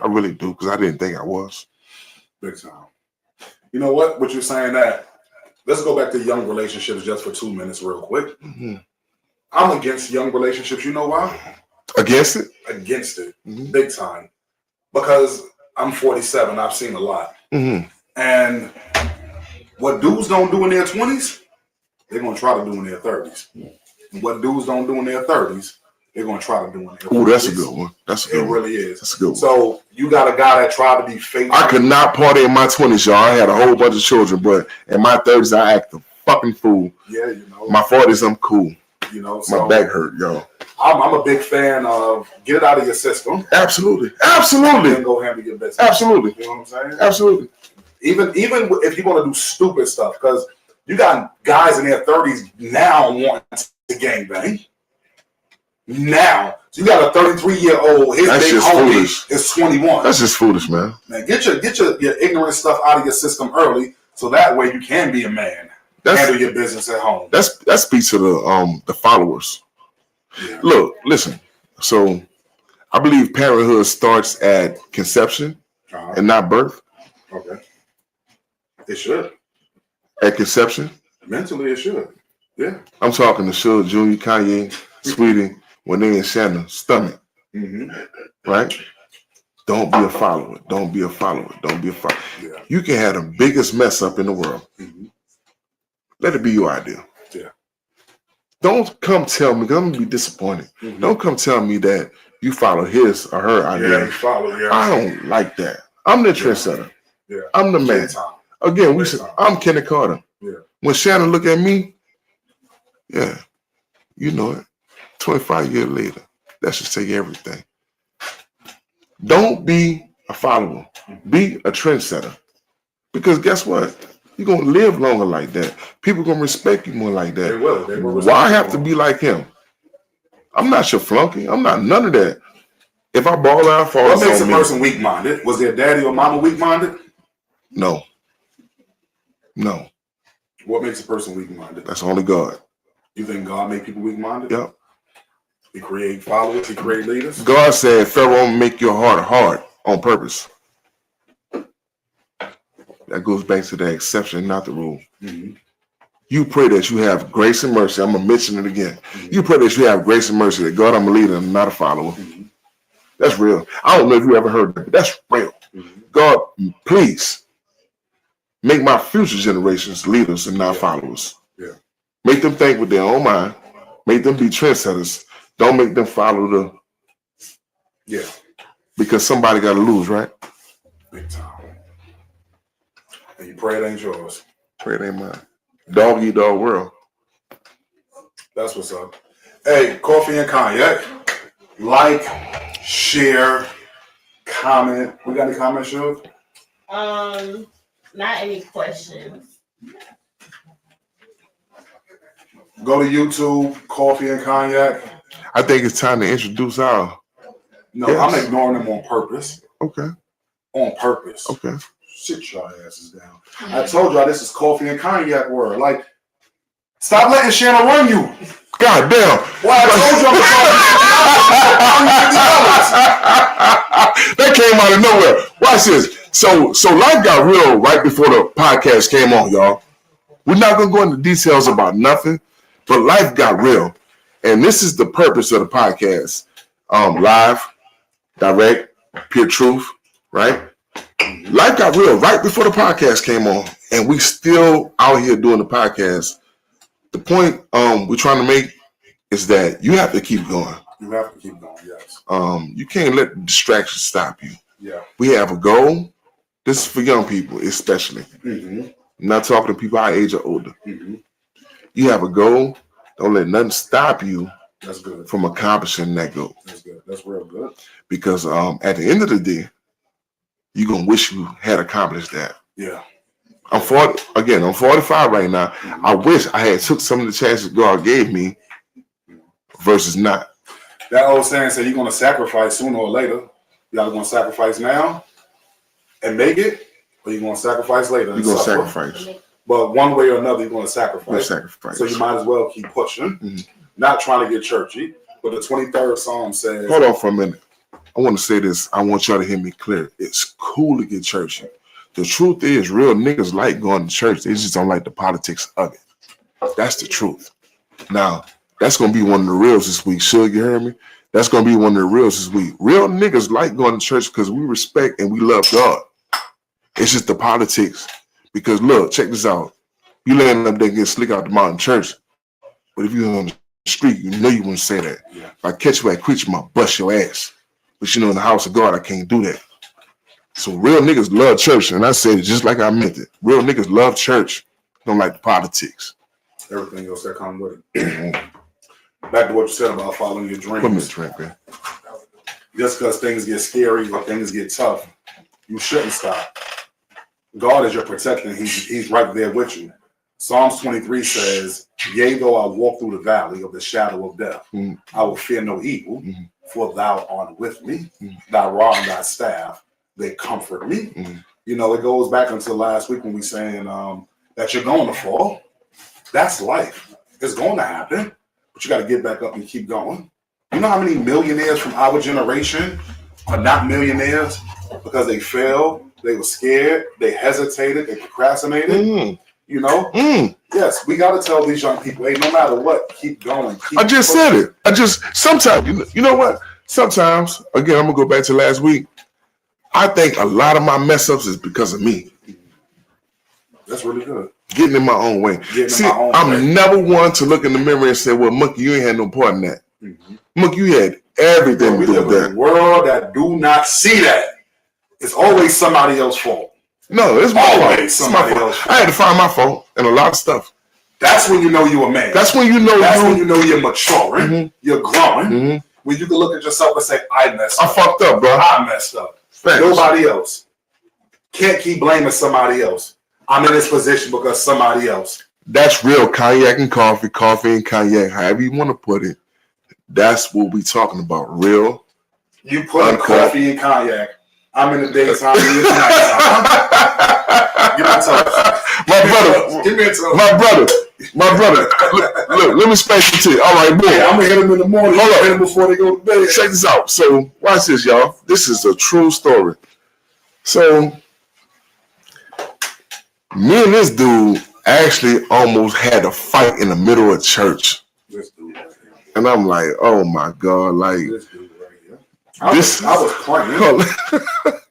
I really do, because I didn't think I was. Big time. You know what? What you're saying that, let's go back to young relationships just for 2 minutes real quick. Mm-hmm. I'm against young relationships. You know why? Against it? Against it. Mm-hmm. Big time. Because I'm 47. I've seen a lot. Mm-hmm. And what dudes don't do in their 20s, they're going to try to do in their 30s. And what dudes don't do in their 30s, they're going to try to do in their 40s. Ooh, that's a good one. That's a good It one. really is. That's a good one. So you got a guy that tried to be faithful. I could not party in my 20s, y'all. I had a whole bunch of children, but in my 30s, I act a fucking fool. Yeah, you know. My 40s, I'm cool. You know, so My back hurt, y'all. I'm a big fan of get it out of your system. Absolutely. And Absolutely. go handle your business. Absolutely. You know what I'm saying? Absolutely. Even if you're going to do stupid stuff, because you got guys in their 30s now wanting to gangbang. Now. So you got a 33-year-old, his That's big just homie foolish. is 21. That's just foolish, man. Man, get your ignorant stuff out of your system early, so that way you can be a man. Handle your business at home. That speaks to the followers. Yeah. Look, listen. So I believe parenthood starts at conception and not birth. Okay. It should. At conception. Mentally, it should. Yeah. I'm talking to Suge, Junior, Kanye, Sweetie, when they in Shannon's stomach. Mm-hmm. Right? Don't be a follower. Don't be a follower. Don't be a follower. Yeah. You can have the biggest mess up in the world. Mm-hmm. Let it be your idea. Yeah. Don't come tell me, because I'm going to be disappointed. Mm-hmm. Don't come tell me that you follow his or her idea. Yeah, you follow. Yeah. I don't like that. I'm the trendsetter. Yeah. I'm the man. Big time. Again, Big time. I'm Kenneth Carter. Yeah. When Shannon look at me, yeah, you know it. 25 years later, that should say everything. Don't be a follower. Be a trendsetter. Because guess what? You're going to live longer like that. People going to respect you more like that. They will. They will. Why have to be like him? I'm not your flunky. I'm not none of that. If I ball out, fall What makes a on me. person weak-minded? Was their daddy or mama weak-minded? No. No. What makes a person weak-minded? That's only God. You think God made people weak-minded? Yep. He create followers. He create leaders. God said, Pharaoh make your heart hard on purpose. That goes back to the exception, not the rule. Mm-hmm. You pray that you have grace and mercy. I'm going to mention it again. Mm-hmm. You pray that you have grace and mercy, that God, I'm a leader and not a follower. Mm-hmm. That's real. I don't know if you ever heard that, but that's real. Mm-hmm. God, please make my future generations leaders and not followers. Yeah. Make them think with their own mind. Make them be trendsetters. Don't make them follow the. Yeah. Because somebody got to lose, right? Big time. And you pray it ain't yours. Pray it ain't mine. Dog eat dog world. That's what's up. Hey, Coffee and Cognac. Like, share, comment. We got any comments, Shiv? Not any questions. Go to YouTube, Coffee and Cognac. I think it's time to introduce our. No, Yes. I'm ignoring them on purpose. Okay. On purpose. Okay. Sit your asses down. I told y'all this is Coffee and Cognac word. Like, stop letting Shannon run you. God damn. Well, I told you That came out of nowhere. Watch this. So life got real right before the podcast came on, y'all. We're not gonna go into details about nothing, but life got real. And this is the purpose of the podcast. Live, direct, pure truth, right? Life got real right before the podcast came on, and we still out here doing the podcast. The point we're trying to make is that you have to keep going. You have to keep going, yes. You can't let distractions stop you. Yeah. We have a goal. This is for young people, especially. Mm-hmm. I'm not talking to people our age or older. Mm-hmm. You have a goal. Don't let nothing stop you That's good. from accomplishing that goal. That's good. That's real good. Because at the end of the day, you're gonna wish you had accomplished that. Yeah. I'm 45 right now. I wish I had took some of the chances God gave me versus not. That old saying said you're gonna sacrifice sooner or later. Y'all gonna sacrifice now and make it, or you're gonna sacrifice later. You're and gonna suffer. sacrifice. But one way or another, you're gonna You're sacrifice. sacrifice. So you might as well keep pushing. Mhm. Not trying to get churchy. But the 23rd Psalm says, Hold on for a minute. I want to say this. I want y'all to hear me clear. It's cool to get churchy. The truth is, real niggas like going to church. They just don't like the politics of it. That's the truth. Now, that's going to be one of the reels this week. Suge, you heard me? That's going to be one of the reels this week. Real niggas like going to church because we respect and we love God. It's just the politics. Because look, check this out. You landing up there getting slick out the mountain church. But if you're on the street, you know you wouldn't say that. Yeah. If I catch you at Quich, I'm going to bust your ass. But you know, in the house of God, I can't do that. So real niggas love church. And I said it just like I meant it. Real niggas love church. Don't like the politics. everything else that comes with it. Back to what you said about following your Put me in dreams. the drink, man. Just because things get scary or things get tough, you shouldn't stop. God is your protector. He's right there with you. Psalms 23 says, yea, though I walk through the valley of the shadow of death, I will fear no evil, for thou art with me. Thy rod and thy staff, they comfort me. You know, it goes back until last week when we saying that you're going to fall. That's life. It's going to happen, but you got to get back up and keep going. You know how many millionaires from our generation are not millionaires because they failed, they were scared, they hesitated, they procrastinated. You know? Yes, we got to tell these young people, hey, no matter what, keep going. I just said it. Sometimes, you know what? Sometimes, again, I'm going to go back to last week. I think a lot of my mess ups is because of me. That's really good. Getting in my own way. See, I'm never one to look in the mirror and say, well, Monkey, you ain't had no part in that. Monkey, you had everything We to do live with in that. a world that do not see that. It's always somebody else's fault. No, it's my fault. Always It's my somebody fault. else's I had to find my fault in a lot of stuff. That's when you know you're a man. That's when you know when you know you're maturing, you're growing. When you can look at yourself and say, I messed I up. fucked up, bro. I messed up. Facts. Nobody else. Can't keep blaming somebody else. I'm in this position because somebody else. That's real cognac and coffee, coffee and cognac, however you want to put it. That's what we talking about. Real. You put in coffee and cognac. I'm in the daytime, you in the nighttime. Give me a toast. My brother. Give me a toast. My brother. Look, let me explain it to you. All right, boom. Yeah, I'm going to hit them in the morning. Hold up. Hit them before they go to bed. Check this out. So, watch this, y'all. This is a true story. So, me and this dude actually almost had a fight in the middle of church. This dude right here. And I'm like, oh my God, like This dude right here. I was praying.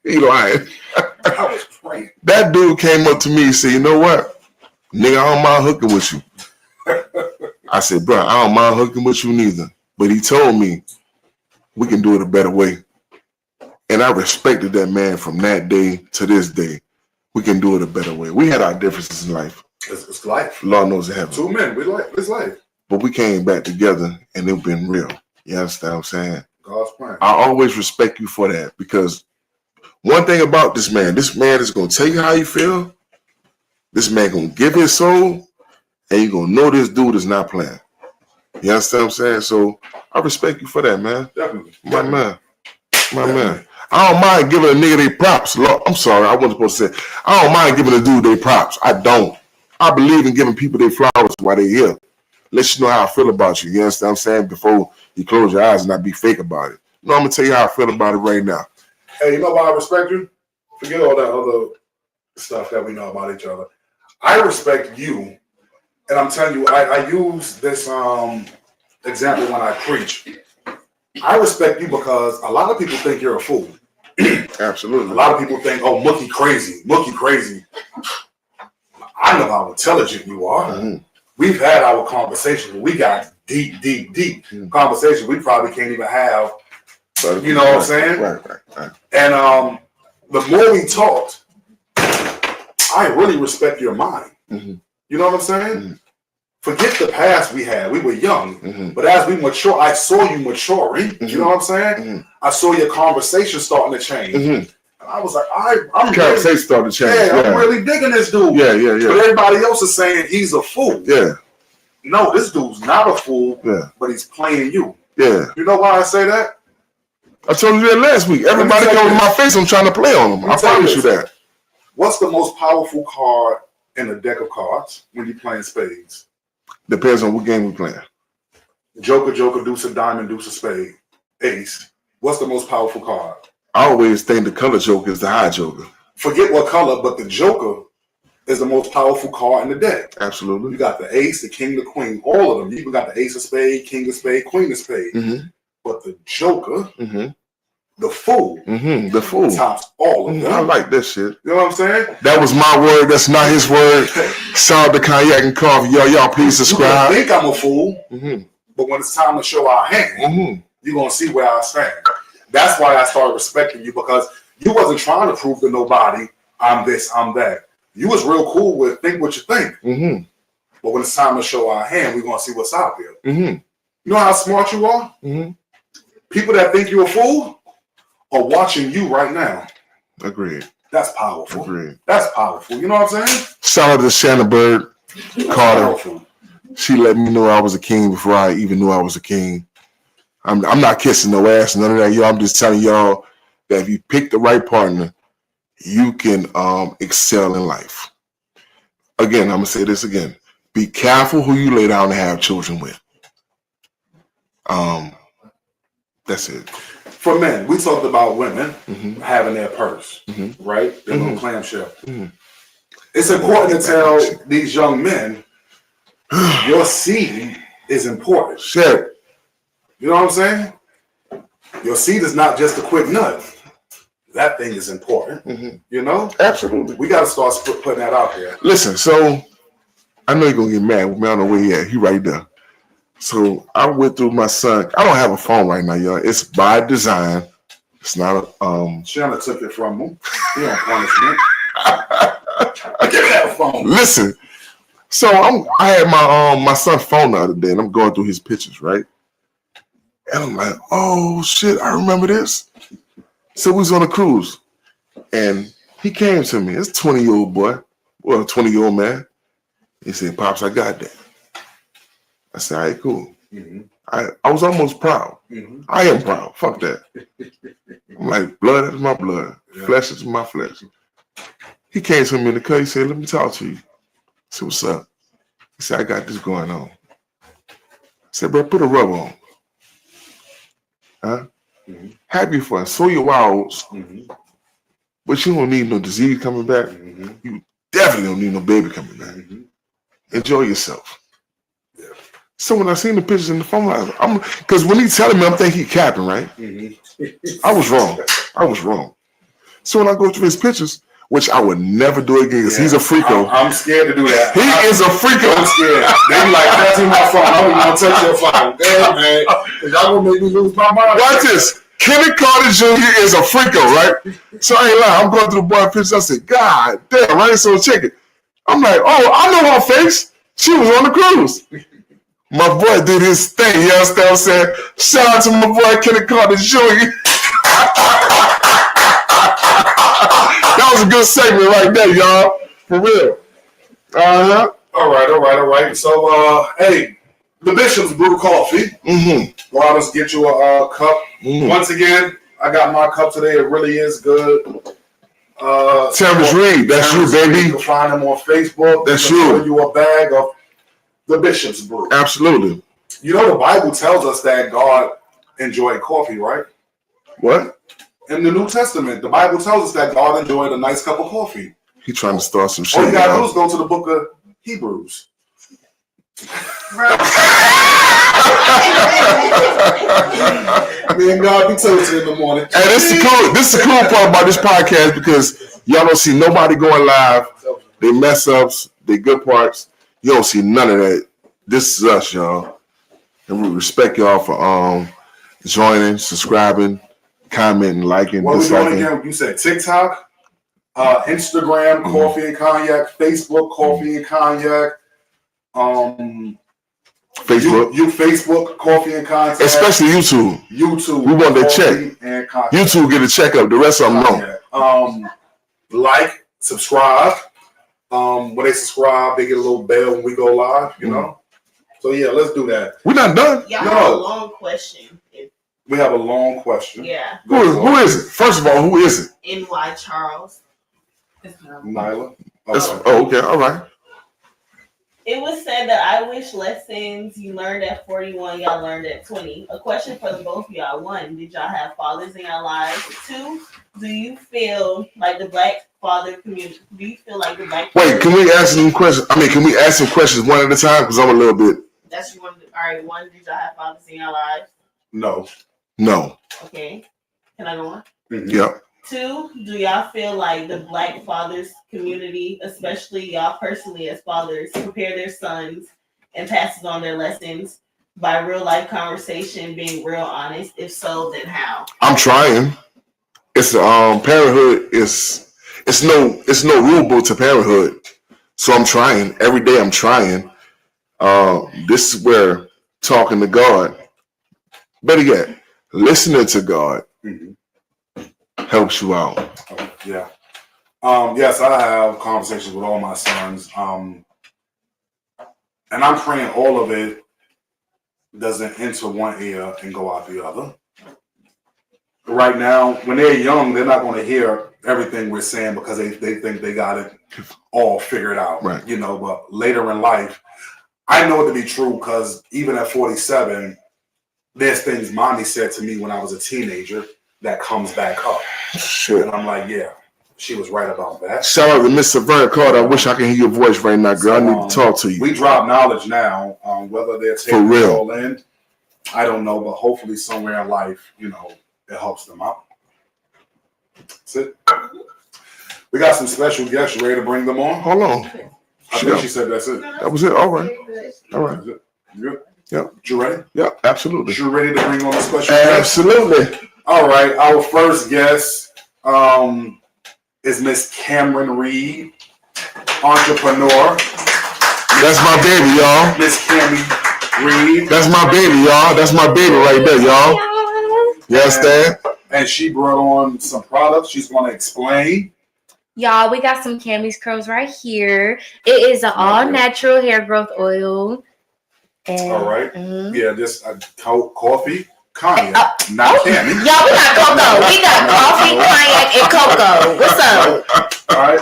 you know, I was praying. that dude came up to me and said, you know what? Nigga, I don't mind hooking with you. I said, bro, I don't mind hooking with you neither. But he told me we can do it a better way. And I respected that man from that day to this day. We can do it a better way. We had our differences in life. It's life. Lord knows it happened. Two men, it's life. But we came back together and it's been real. You understand what I'm saying? God's plan. I always respect you for that because one thing about this man is going to tell you how you feel. This man going to give his soul and you're going to know this dude is not playing. You understand what I'm saying? So I respect you for that, man. Definitely. My man. I don't mind giving a nigga their props. Lord, I'm sorry, I wasn't supposed to say. I don't mind giving a dude their props. I don't. I believe in giving people their flowers while they're here. Let you know how I feel about you. You understand what I'm saying? Before you close your eyes and not be fake about it. No, I'm going to tell you how I feel about it right now. Hey, you know why I respect you? Forget all that other stuff that we know about each other. I respect you. And I'm telling you, I use this example when I preach. I respect you because a lot of people think you're a fool. Absolutely. A lot of people think, oh, Mookie crazy. I know how intelligent you are. Mm-hmm. We've had our conversations. We got deep conversations we probably can't even have. You know what I'm saying? Right. And the more we talked, I really respect your mind. Mm-hmm. You know what I'm saying? Mm-hmm. Forget the past we had. We were young. Mm-hmm. But as we mature, I saw you maturing. Mm-hmm. You know what I'm saying? Mm-hmm. I saw your conversation starting to change. Mm-hmm. And I was like, I'm Conversation started to change. Yeah, I'm really digging this dude. Yeah. But everybody else is saying he's a fool. Yeah. No, this dude's not a fool, but he's playing you. Yeah. You know why I say that? I told you that last week. Everybody comes in my face, I'm trying to play on them. I promise you that. What's the most powerful card in a deck of cards when you're playing spades? Depends on what game we're playing. Joker, deuce of diamond, deuce of spade, ace. What's the most powerful card? I always think the color joker is the high joker. Forget what color, but the joker is the most powerful card in the deck. Absolutely. You got the ace, the king, the queen, all of them. You even got the ace of spade, king of spade, queen of spade. Mm-hmm. But the joker, mm-hmm. the fool, tops all of them. I like that shit. You know what I'm saying? That was my word. That's not his word. Shout out to Cognac and Coffee. Y'all please subscribe. You think I'm a fool, mm-hmm. but when it's time to show our hand, mm-hmm. you're going to see where I stand. That's why I started respecting you, because you wasn't trying to prove to nobody, I'm this, I'm that. You was real cool with think what you think. Mm-hmm. But when it's time to show our hand, we're going to see what's out there. Mm-hmm. You know how smart you are? Mm-hmm. People that think you're a fool are watching you right now. Agreed. That's powerful. Agreed. That's powerful. You know what I'm saying? Shout out to Shanna Bird Carter. Powerful. She let me know I was a king before I even knew I was a king. I'm not kissing no ass, none of that, y'all. I'm just telling y'all that if you pick the right partner, you can excel in life. Again, I'm gonna say this again. Be careful who you lay down to have children with. That's it. For men, we talked about women mm-hmm. having their purse, mm-hmm. right? Their mm-hmm. little clamshell. Mm-hmm. It's important to tell these young men your seed is important. Shit. You know what I'm saying? Your seed is not just a quick nut. That thing is important. Mm-hmm. You know? Absolutely. We got to start putting that out there. Listen, so I know you're going to get mad with me. I don't know where he at. He right there. So I went through my son. I don't have a phone right now, y'all. It's by design. It's not a Shanna took it from him. He on punishment. Give me that phone. Listen. So I had my son's phone the other day, and I'm going through his pictures, right? And I'm like, oh shit, I remember this. So we was on a cruise, and he came to me. It's a 20-year-old boy, well, a 20-year-old man. He said, "Pops, I got that." I said, "All right, cool." Mm-hmm. I was almost proud. Mm-hmm. I am proud. Fuck that. I'm like, blood is my blood. Yeah. Flesh is my flesh. He came to me in the car. He said, "Let me talk to you." I said, "What's up?" He said, "I got this going on." I said, "Bro, put a rubber on." Huh? Mm-hmm. Have your fun. Sow your wild, Mm-hmm. but you don't need no disease coming back. Mm-hmm. You definitely don't need no baby coming back. Mm-hmm. Enjoy yourself. Yeah. So when I seen the pictures in the phone, I'm because when he's telling me, I'm thinking he capping, right? Mm-hmm. I was wrong. So when I go through his pictures, which I would never do again because he's a freako. I'm scared to do that. He is a freako. I'm scared. They be like, pass me my phone. I'm gonna touch your phone. Damn, man. Y'all gonna make me lose my mind. Watch this. Kenny Carter Jr. is a freako, right? So I ain't lying. I'm going through the boy pictures. I said, God damn, right? So check it. I'm like, oh, I know her face. She was on the cruise. My boy did his thing. You understand what I'm saying? Shout out to my boy Kenny Carter Jr. That was a good segment right there, y'all. For real. All right. So, hey, the Bishop's Brew Coffee. Mm-hmm. Go out and get you a cup. Mm-hmm. Once again, I got my cup today. It really is good. Terrence Reed, that's you, baby. You can find them on Facebook. That's you. you. Show you a bag of the Bishop's Brew. Absolutely. You know the Bible tells us that God enjoyed coffee, right? What? In the New Testament, the Bible tells us that God enjoyed a nice cup of coffee. He trying to start some shit. All you gotta do is go to the book of Hebrews. Me and God be tilted in the morning. And this is the cool part about this podcast because y'all don't see nobody going live. They mess ups, they good parts. You don't see none of that. This is us, y'all. And we respect y'all for joining, subscribing, commenting, liking, What we doing disliking. again? You said TikTok, Instagram, Coffee and Cognac, Facebook, Coffee and Cognac, Facebook. You Facebook, Coffee and Cognac. Especially YouTube. YouTube. We want that Coffee check. and Cognac. YouTube get a checkup. The rest of them don't. Like, subscribe. When they subscribe, they get a little bell when we go live, you know? So, yeah, let's do that. We're not done. Y'all have a long question. We have a long question. Yeah. Who is it? First of all, who is it? NY Charles. Nyla. Oh, okay. All right. It was said that I wish lessons you learned at 41, y'all learned at 20. A question for the both of y'all. 1, did y'all have fathers in your lives? 2, do you feel like the Black father community? Do you feel like the Black? Wait, can we ask some questions? Can we ask some questions one at a time? Because I'm a little bit. That's your one. All right. 1, did y'all have fathers in your lives? No. Okay. Can I go on? Mm-hmm. Yeah. 2, do y'all feel like the Black fathers community, especially y'all personally as fathers, prepare their sons and passes on their lessons by real life conversation, being real honest? If so, then how? I'm trying. It's parenthood is it's no rule book to parenthood. So I'm trying. Every day I'm trying. This is where talking to God, better yet, listening to God helps you out. Yeah. Yes, I have conversations with all my sons. And I'm praying all of it doesn't enter one ear and go out the other. Right now, when they're young, they're not going to hear everything we're saying because they think they got it all figured out. Right. You know, but later in life, I know it to be true because even at 47, there's things mommy said to me when I was a teenager that comes back up. Shit. And I'm like, yeah, she was right about that. Shout out to Miss Savannah Carter. I wish I could hear your voice right now, girl. I need to talk to you. We drop knowledge now. Whether they're taking For it real. all in, I don't know, but hopefully somewhere in life, you know, it helps them out. That's it. We got some special guests. You ready to bring them on? Hold on. I think she said that's it. That was it. All right. All right. That's it. You good? Yep. You ready? Yep. Absolutely. You ready to bring on a special guest? Absolutely. All right. Our first guest is Miss Cameron Reed, entrepreneur. That's my baby, y'all. Miss Cammy Reed. That's my baby, y'all. That's my baby right there, y'all. You understand? And she brought on some products she's going to explain. Y'all, we got some Cammy's curls right here. It is an all-natural hair growth oil. And, All right. Yeah, this coffee, cognac, not Cammy. Y'all, we got cocoa. We got coffee, cognac, and cocoa. What's up? All right.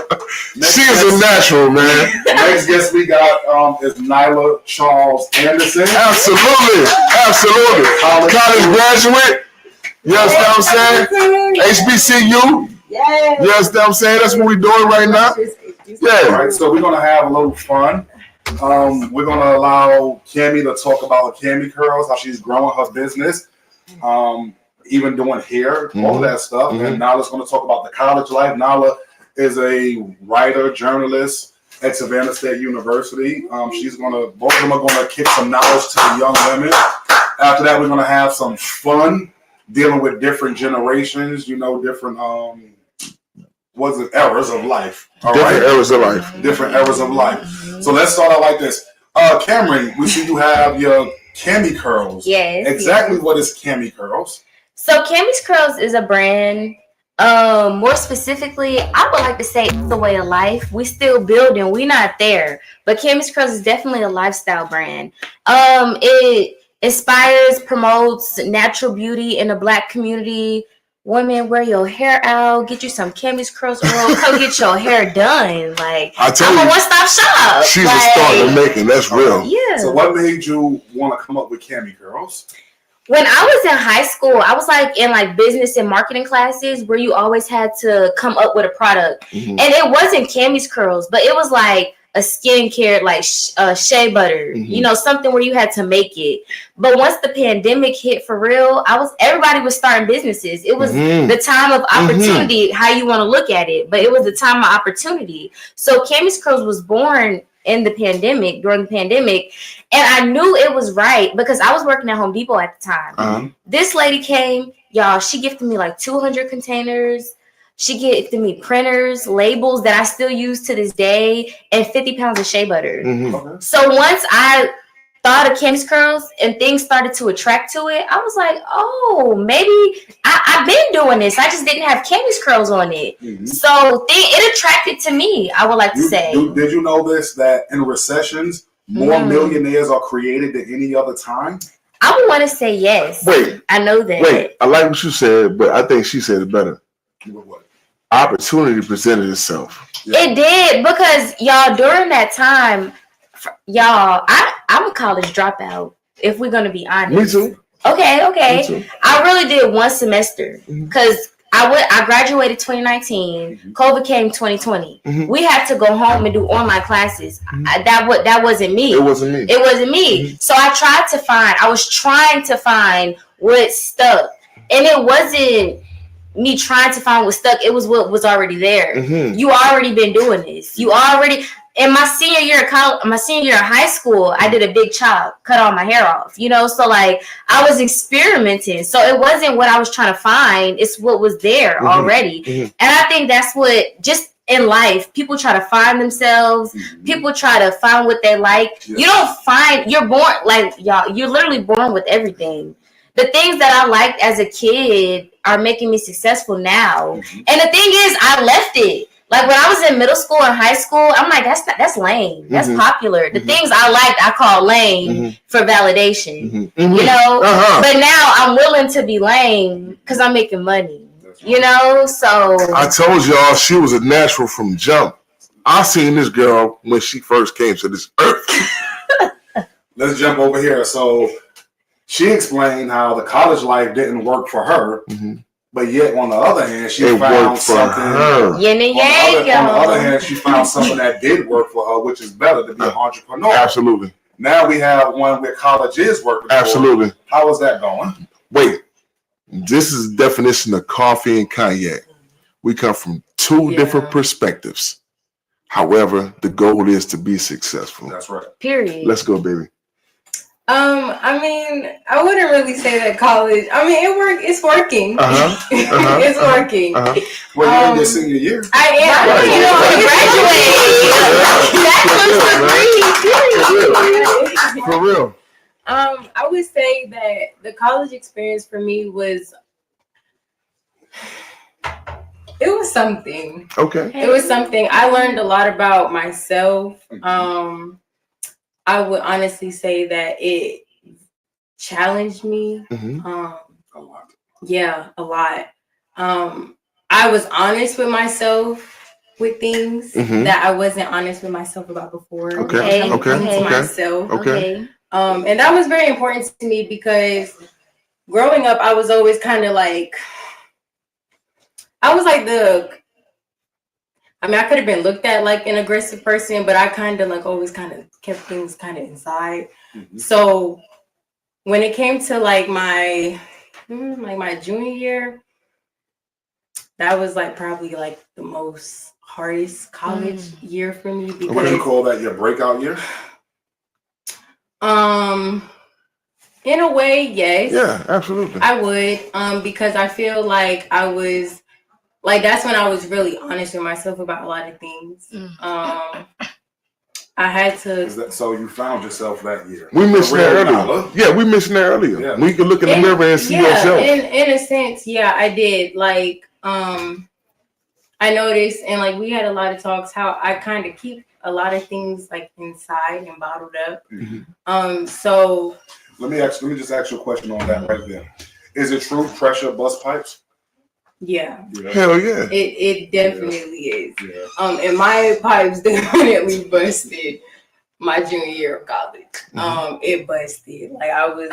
She is a natural, man. Next guest we got is Nyla Charles Anderson. Absolutely. Absolutely. College graduate. You understand what I'm saying? HBCU. Yes. You understand what I'm saying? That's what we're doing right now. All Yeah. right, so we're gonna have a little fun. We're gonna allow Cammy to talk about Cammy Curls, how she's growing her business, even doing hair, all of that stuff. And Nala's gonna talk about the college life. Nala is a writer, journalist at Savannah State University. Both of them are gonna kick some knowledge to the young women. After that, we're gonna have some fun dealing with different generations, different errors of life. All Different right? eras of life. Different eras of life. So let's start out like this. Cameron, we see you have your Cami Curls. Yes. Exactly yes. what is Cami Curls? So Cammy's Curls is a brand. More specifically, I would like to say it's the way of life. We still building. We not there. But Cammy's Curls is definitely a lifestyle brand. It inspires, promotes natural beauty in the Black community. Women, wear your hair out. Get you some Cammy's Curls oil. Come get your hair done. Like, I tell I'm a you, one-stop shop. she's like, a start in making. That's real. Yeah. So what made you want to come up with Cami Curls? When I was in high school, I was like in like business and marketing classes where you always had to come up with a product. Mm-hmm. And it wasn't Cammy's Curls, but it was like a skincare, like shea butter, Mm-hmm. Something where you had to make it. But once the pandemic hit for real, everybody was starting businesses. It was the time of opportunity, how you want to look at it, but it was the time of opportunity. So Cammy's Curls was born during the pandemic, and I knew it was right because I was working at Home Depot at the time. This lady came, y'all, she gifted me like 200 containers. She gifted me printers, labels that I still use to this day, and 50 pounds of shea butter. Okay. So once I thought of Cammy's Curls and things started to attract to it, I was like, oh, maybe I've been doing this. I just didn't have Cammy's Curls on it. So it attracted to me, I would like to say. Did you know this, that in recessions, more millionaires are created than any other time? I would want to say yes. Wait. I know that. Wait, I like what you said, but I think she said it better. What? Opportunity presented itself. Yeah. It did because, y'all, during that time, y'all, I'm a college dropout, if we're going to be honest. Me too. Okay. Me too. I really did one semester because I graduated 2019. COVID came 2020. We had to go home and do online classes. That wasn't me. It wasn't me. It wasn't me. So I was trying to find what stuck. And it wasn't me trying to find what stuck. It was what was already there. You already been doing this. In my senior year of high school, I did a big chop, cut all my hair off, so like I was experimenting. So it wasn't what I was trying to find, it's what was there already. And I think that's what, just in life, people try to find themselves, people try to find what they like. You don't find, you're born, like, y'all, you're literally born with everything. The things that I liked as a kid are making me successful now. And the thing is, I left it. Like when I was in middle school and high school, I'm like, that's lame. That's popular. The things I liked, I call lame for validation. But now I'm willing to be lame because I'm making money. So I told y'all she was a natural from jump. I seen this girl when she first came to this earth. Let's jump over here. So she explained how the college life didn't work for her. But yet, on the other hand, she found something. Yin and yang, on the other hand, she found something that did work for her, which is better, to be an entrepreneur. Absolutely. Now we have one where college is working. Absolutely. How is that going? Wait, this is the definition of coffee and cognac. We come from two different perspectives. However, the goal is to be successful. That's right. Period. Let's go, baby. I mean, I wouldn't really say that college. I mean, it's working. It's working. Well, you're in your senior year. I am. For real. I would say that the college experience for me was something. Okay. It was something. I learned a lot about myself. I would honestly say that it challenged me. A lot. Yeah, a lot. I was honest with myself with things that I wasn't honest with myself about before. Okay. Myself. Okay. And that was very important to me because growing up, I was always kind of like, I could have been looked at like an aggressive person, but I kind of like always kind of kept things kind of inside. So when it came to like my junior year, that was like probably like the most hardest college year for me because What do you call that? Your breakout year? in a way, yes. Yeah, absolutely. I would, because I feel like I was like that's when I was really honest with myself about a lot of things. I had to. So you found yourself that year. We mentioned that earlier. Nala. Yeah, we mentioned that earlier. Yeah. We could look in the mirror and see yourself. In a sense, yeah, I did. Like, I noticed, and like we had a lot of talks how I kind of keep a lot of things like inside and bottled up. So let me just ask you a question on that right there. Is it true pressure bust pipes? yeah. Hell yeah. It definitely is. Yeah. And my pipes definitely busted my junior year of college. It busted. Like I was,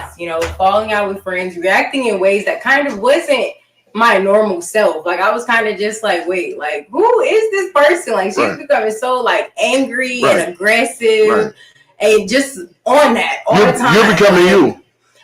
falling out with friends, reacting in ways that kind of wasn't my normal self. Like I was kind of just like, wait, like who is this person? Like she's becoming so like angry and aggressive and just on that all the time. You're becoming you.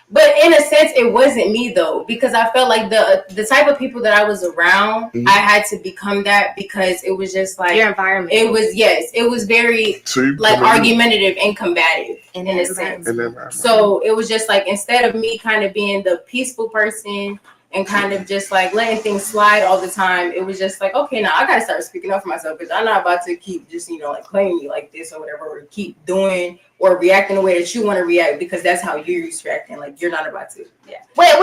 But in a sense, it wasn't me though, because I felt like the type of people that I was around, I had to become that because it was just like your environment. It was very like argumentative and combative in a sense. So it was just like instead of me kind of being the peaceful person and kind of just like letting things slide all the time, it was just like, okay, now I gotta start speaking up for myself because I'm not about to keep just like playing me like this or whatever, or keep doing or reacting the way that you want to react because that's how you're used to reacting. Like you're not about to. Yeah. Wait.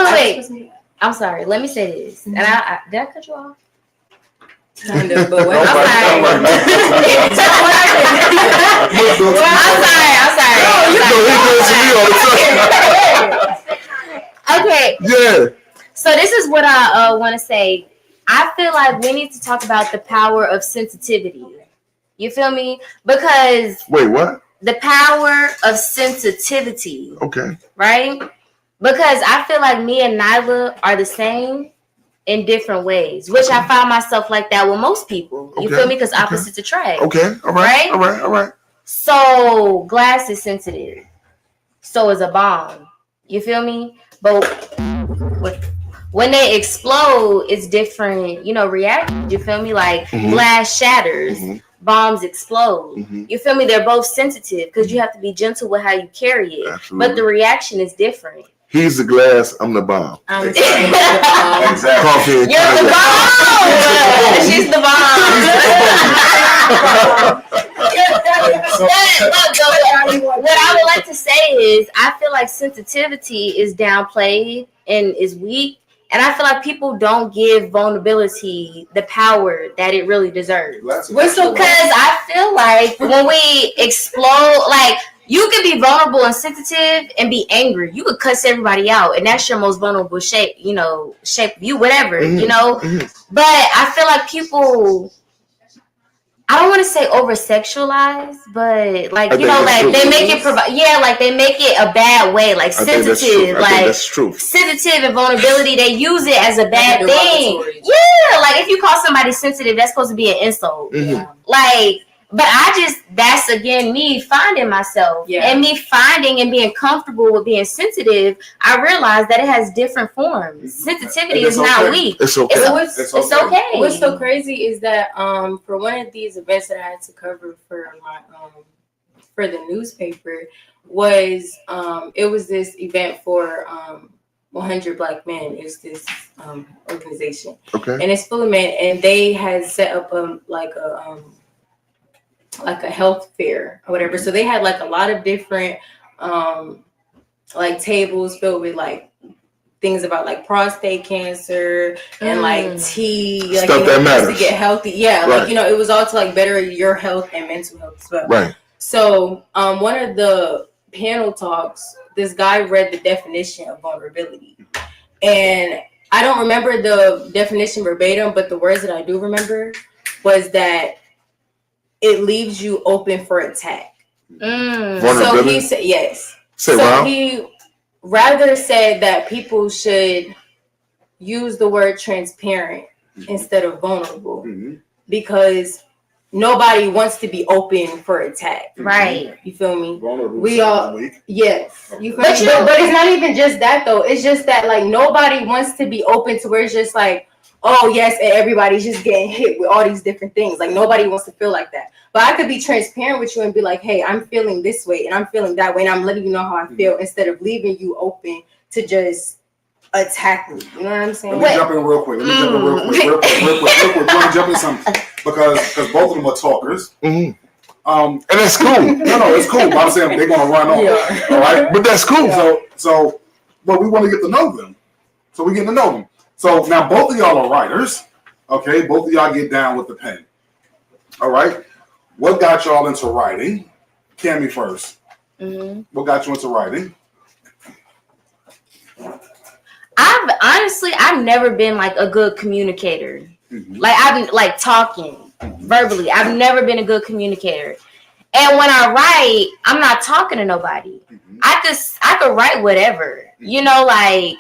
I'm sorry. Let me say this. And I did I cut you off? Kind of, but what? I'm sorry. Okay. Yeah. So this is what I want to say. I feel like we need to talk about the power of sensitivity. You feel me? Because wait, what? The power of sensitivity. Okay. Right? Because I feel like me and Nyla are the same in different ways, which I find myself like that with most people. You feel me? Because opposites attract. Okay. All right. All right. So glass is sensitive. So is a bomb. You feel me? But when they explode, it's different, react. You feel me? Like glass shatters, bombs explode. You feel me? They're both sensitive because you have to be gentle with how you carry it. Absolutely. But the reaction is different. He's the glass, I'm the bomb. Exactly. You're the bomb! She's the bomb. What I would like to say is I feel like sensitivity is downplayed and is weak. And I feel like people don't give vulnerability the power that it really deserves. Because I feel like when we explode, like you can be vulnerable and sensitive and be angry. You could cuss everybody out, and that's your most vulnerable shape of you, whatever, But I feel like people, I don't want to say over sexualize, but like they make it they make it a bad way, like sensitive, like that's true. Sensitive and vulnerability, they use it as a bad thing. Yeah, like if you call somebody sensitive, that's supposed to be an insult. But that's again me finding myself and me finding and being comfortable with being sensitive. I realized that it has different forms. Sensitivity is not weak. It's okay. It's okay. What's so crazy is that for one of these events that I had to cover for my for the newspaper was it was this event for 100 Black Men. It's this organization, and it's full of men, and they had set up like a health fair or whatever. So they had like a lot of different like tables filled with like things about like prostate cancer and like tea, like stuff that matters to get healthy. Yeah, like it was all to like better your health and mental health as well. Right. So one of the panel talks, this guy read the definition of vulnerability, and I don't remember the definition verbatim, but the words that I do remember was that it leaves you open for attack. So he said, yes. He rather said that people should use the word transparent instead of vulnerable because nobody wants to be open for attack. Right. You feel me? Vulnerable. We all, yes. You feel me? But it's not even just that though. It's just that like nobody wants to be open to where it's just like, oh yes, and everybody's just getting hit with all these different things. Like nobody wants to feel like that. But I could be transparent with you and be like, hey, I'm feeling this way and I'm feeling that way, and I'm letting you know how I feel instead of leaving you open to just attack me. You know what I'm saying? Let me jump in real quick. Real quick. Let me jump in something because both of them are talkers. And that's cool. No, it's cool. But I'm saying they're gonna run off. Yeah. All right, But that's cool. But we want to get to know them. So we get to know them. So now both of y'all are writers. Okay, both of y'all get down with the pen. All right. What got y'all into writing? Cammy first. What got you into writing? I've never been like a good communicator. Like I've been like talking verbally. I've never been a good communicator. And when I write, I'm not talking to nobody. I could write whatever. You know, like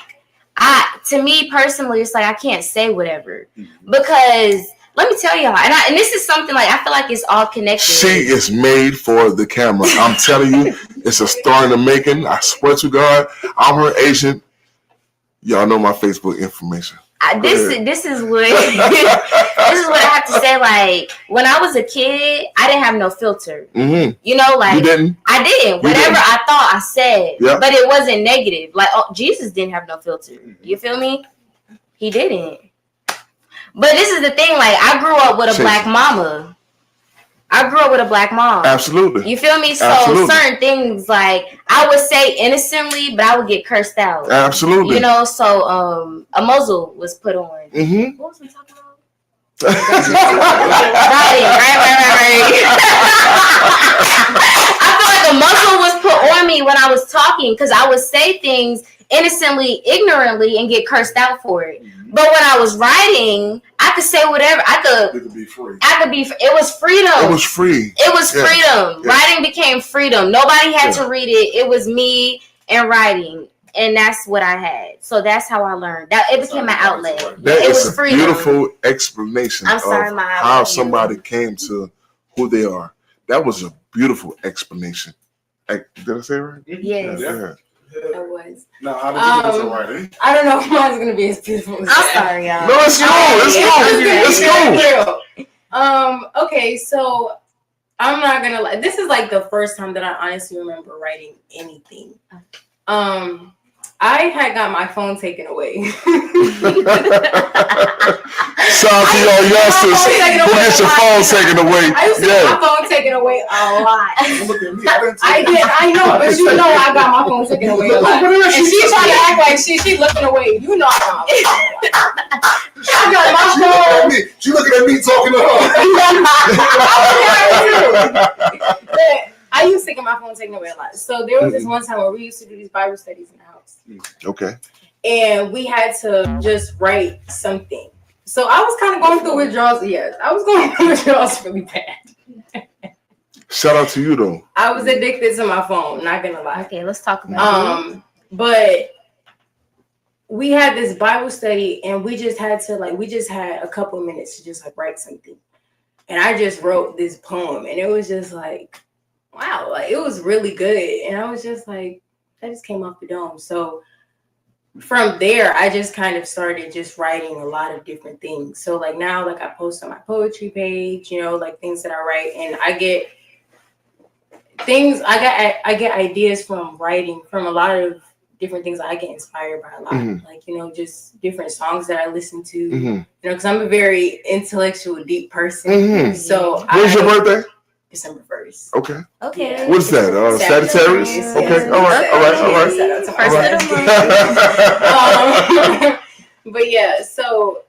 to me personally, it's like I can't say whatever because let me tell y'all, and this is something like I feel like it's all connected. She is made for the camera. I'm telling you, it's a star in the making. I swear to God, I'm her agent. Y'all know my Facebook information. This is what I have to say. Like when I was a kid, I didn't have no filter. You know, like you didn't. I didn't. Whatever I thought, I said. Yeah. But it wasn't negative. Like Jesus didn't have no filter. You feel me? He didn't. But this is the thing. Like I grew up with a black mama. I grew up with a black mom. Absolutely. You feel me? So Absolutely. certain things, like I would say innocently, but I would get cursed out. Absolutely. You know, so a muzzle was put on. What was we talking about? right. I feel like a muzzle was put on me when I was talking because I would say things innocently, ignorantly, and get cursed out for it. But when I was writing, I could say whatever. It could be free. It was freedom. It was free. It was freedom. Yeah. Writing became freedom. Nobody had to read it. It was me and writing. And that's what I had. So that's how I learned. That it became my outlet. That it is was a freedom. beautiful explanation of how somebody came to who they are. That was a beautiful explanation. Did I say it right? Yes. Yeah. It was. Now, how did you get into writing? I don't know if mine's gonna be as beautiful as I'm sorry, y'all. No, it's cool. It's cool. Okay, so I'm not gonna lie. This is like the first time that I honestly remember writing anything. I had got my phone taken away. Shout out to y'all youngsters who get your phone taken away. I used to get my phone taken away a lot. I know, but you know I got my phone taken away a lot. And she's trying to act like she looking away. You know I'm I got my phone. She looking at me talking to her. I used to get my phone taken away a lot. So there was this one time where we used to do these Bible studies in the house. Okay. And we had to just write something. So I was kind of going through withdrawals. Yes, I was going through withdrawals really bad. Shout out to you though. I was addicted to my phone, not gonna lie. Okay, let's talk about it. But we had this Bible study and we just had a couple of minutes to just like write something. And I just wrote this poem and it was just like, wow, like it was really good. And I was just like, that just came off the dome. So from there, I just kind of started just writing a lot of different things. So like now, like I post on my poetry page, you know, like things that I write, and I get things. I get ideas from writing from a lot of different things. I get inspired by a lot, like you know, just different songs that I listen to. You know, because I'm a very intellectual, deep person. So when's your birthday? December 1st. Okay. Okay. What's that? Sagittarius? Okay. All right. But yeah, so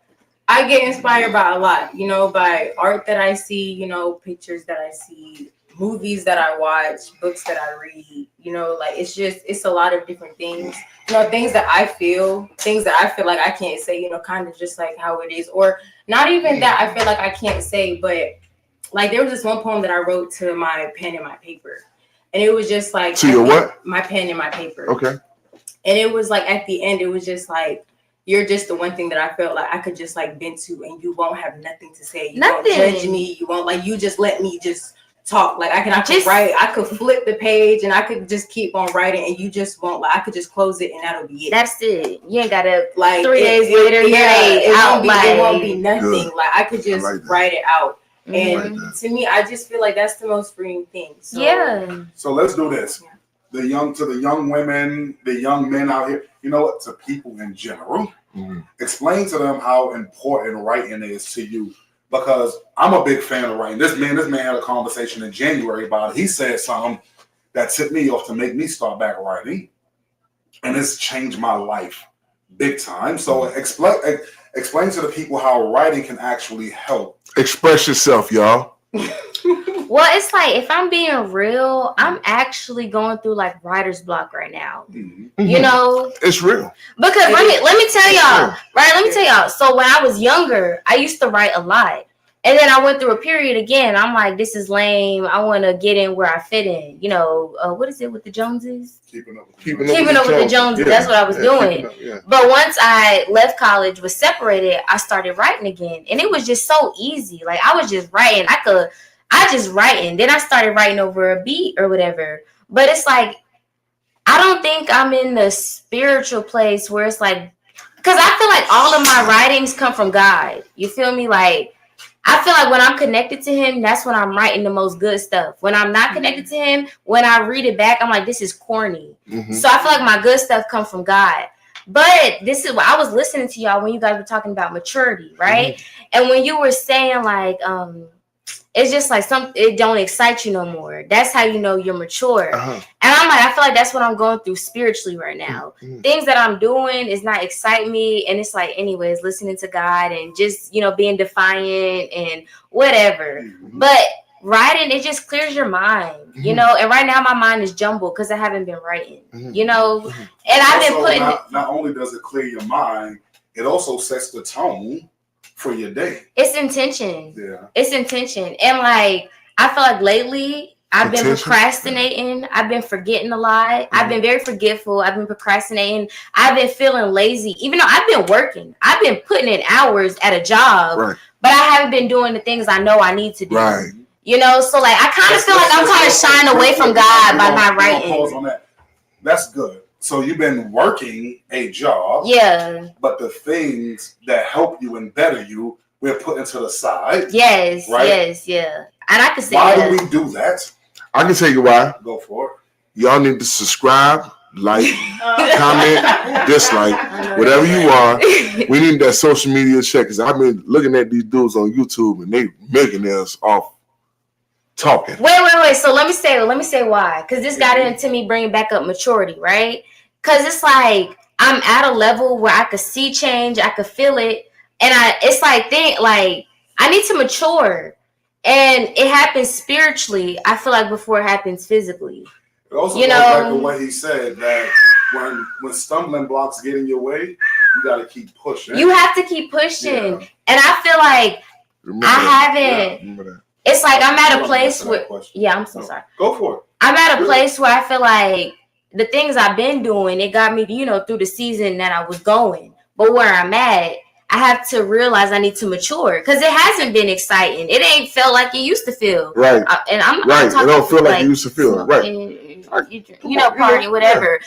I get inspired by a lot, you know, by art that I see, you know, pictures that I see, movies that I watch, books that I read, you know, like it's a lot of different things, you know, things that I feel like I can't say, you know, kind of just like how it is, or not even that I feel like I can't say, but like there was this one poem that I wrote to my pen and my paper, and it was just like to your what? My pen and my paper. Okay. And it was like at the end, it was just like you're just the one thing that I felt like I could just like vent to, and you won't have nothing to say. You won't judge me. You won't you just let me just talk. Like I could write, I could flip the page and I could just keep on writing and you just won't, like I could just close it and that'll be it. That's it. You ain't gotta Like 3 days later, it won't be nothing. Good. Like I could just write it out. And Like to me, I just feel like that's the most freeing thing. So, yeah. So let's do this. The young women, the young men out here, you know what, to people in general, explain to them how important writing is to you. Because I'm a big fan of writing. This man had a conversation in January about it. He said something that tipped me off to make me start back writing. And it's changed my life big time. So explain to the people how writing can actually help. Express yourself, y'all. Well, it's like, if I'm being real, I'm actually going through like writer's block right now. You know, it's real. Because let me tell y'all, right? Let me tell y'all. So when I was younger, I used to write a lot. And then I went through a period again. I'm like, this is lame. I want to get in where I fit in. You know, what is it with the Joneses? Keeping up with the Joneses. Yeah. That's what I was doing. Up, But once I left college, was separated, I started writing again. And it was just so easy. Like I was just writing. I just writing. Then I started writing over a beat or whatever. But it's like, I don't think I'm in the spiritual place where it's like, because I feel like all of my writings come from God. You feel me? Like, I feel like when I'm connected to him, that's when I'm writing the most good stuff. When I'm not connected to him, when I read it back, I'm like, this is corny. So I feel like my good stuff comes from God. But this is what I was listening to y'all when you guys were talking about maturity, right? And when you were saying like, it's just like it don't excite you no more. That's how you know you're mature. And I'm like, I feel like that's what I'm going through spiritually right now. Things that I'm doing is not exciting me. And it's like, anyways, listening to God and just, being defiant and whatever. But writing, it just clears your mind, and right now my mind is jumbled because I haven't been writing, and I've been putting not only does it clear your mind, it also sets the tone for your day. It's intention. Yeah. It's intention. And like, I feel like lately I've been procrastinating. I've been forgetting a lot. I've been very forgetful. I've been procrastinating. I've been feeling lazy, even though I've been working. I've been putting in hours at a job, but I haven't been doing the things I know I need to do. Right. So like I kind of feel like I'm kind of shying away from God by not writing. Pause on that. That's good. So you've been working a job. Yeah. But the things that help you and better you, we're putting to the side. Yes. Right? Yes. Yeah. And I can say why do we do that? I can tell you why. Go for it. Y'all need to subscribe, like, comment, dislike, whatever you are. We need that social media check because I've been looking at these dudes on YouTube and they millionaires off talking. Wait. So let me say why. Because this got into me bringing back up maturity, right? Because it's like I'm at a level where I could see change, I could feel it, and it's like I need to mature, and it happens spiritually. I feel like before it happens physically. It also goes back to what he said that when stumbling blocks get in your way, you got to keep pushing. You have to keep pushing, and I feel like haven't. Remember that. It's like I'm at a place where. Yeah, I'm so sorry. Go for it. I'm at a place where I feel like the things I've been doing, it got me, through the season that I was going. But where I'm at, I have to realize I need to mature because it hasn't been exciting. It ain't felt like it used to feel. Right. And I'm it don't feel like it used to feel. Right. Party, whatever.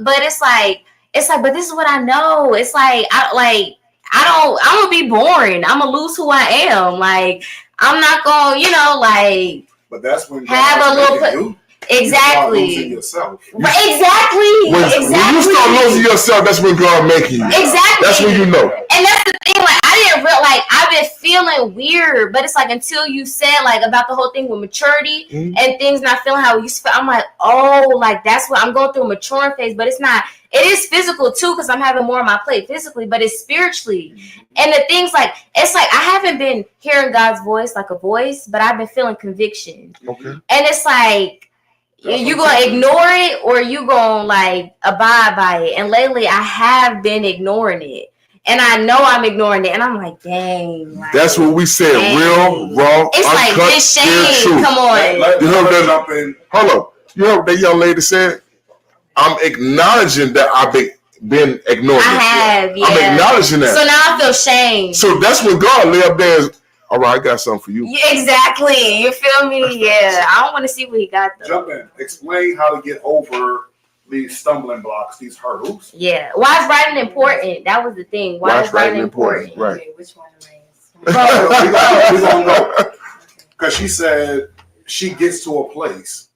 But it's like, but this is what I know. It's like, I'm gonna be boring. I'm gonna lose who I am. Like, I'm not gonna, But that's when have a little. Exactly. You start losing yourself. Exactly. When you start losing yourself, that's when God making you. Exactly. That's when you know. And that's the thing. Like, I didn't realize. I've been feeling weird, but it's like until you said about the whole thing with maturity and things not feeling how we used to feel. I'm like, oh, that's what I'm going through a maturing phase. But it's not. It is physical too because I'm having more on my plate physically, but it's spiritually. And the things it's like I haven't been hearing God's voice like a voice, but I've been feeling conviction. Okay. And it's like. You gonna ignore it or you gonna abide by it? And lately I have been ignoring it. And I know I'm ignoring it. And I'm like, dang. That's what we said. Dang. Real, raw, it's uncut, like this shame. Come on. You heard that? Hold up. You heard what that young lady said? I'm acknowledging that I've been ignoring I have, yeah. I'm acknowledging that. So now I feel shame. So that's when God lay up there All right, I got something for you. Yeah, exactly. You feel me? Yeah. I don't want to see what he got though. Jump in. Explain how to get over these stumbling blocks, these hurdles. Yeah. Why is writing important? That was the thing. Why is writing important? Right. Okay, which one am I? We're gonna go. Because she said she gets to a place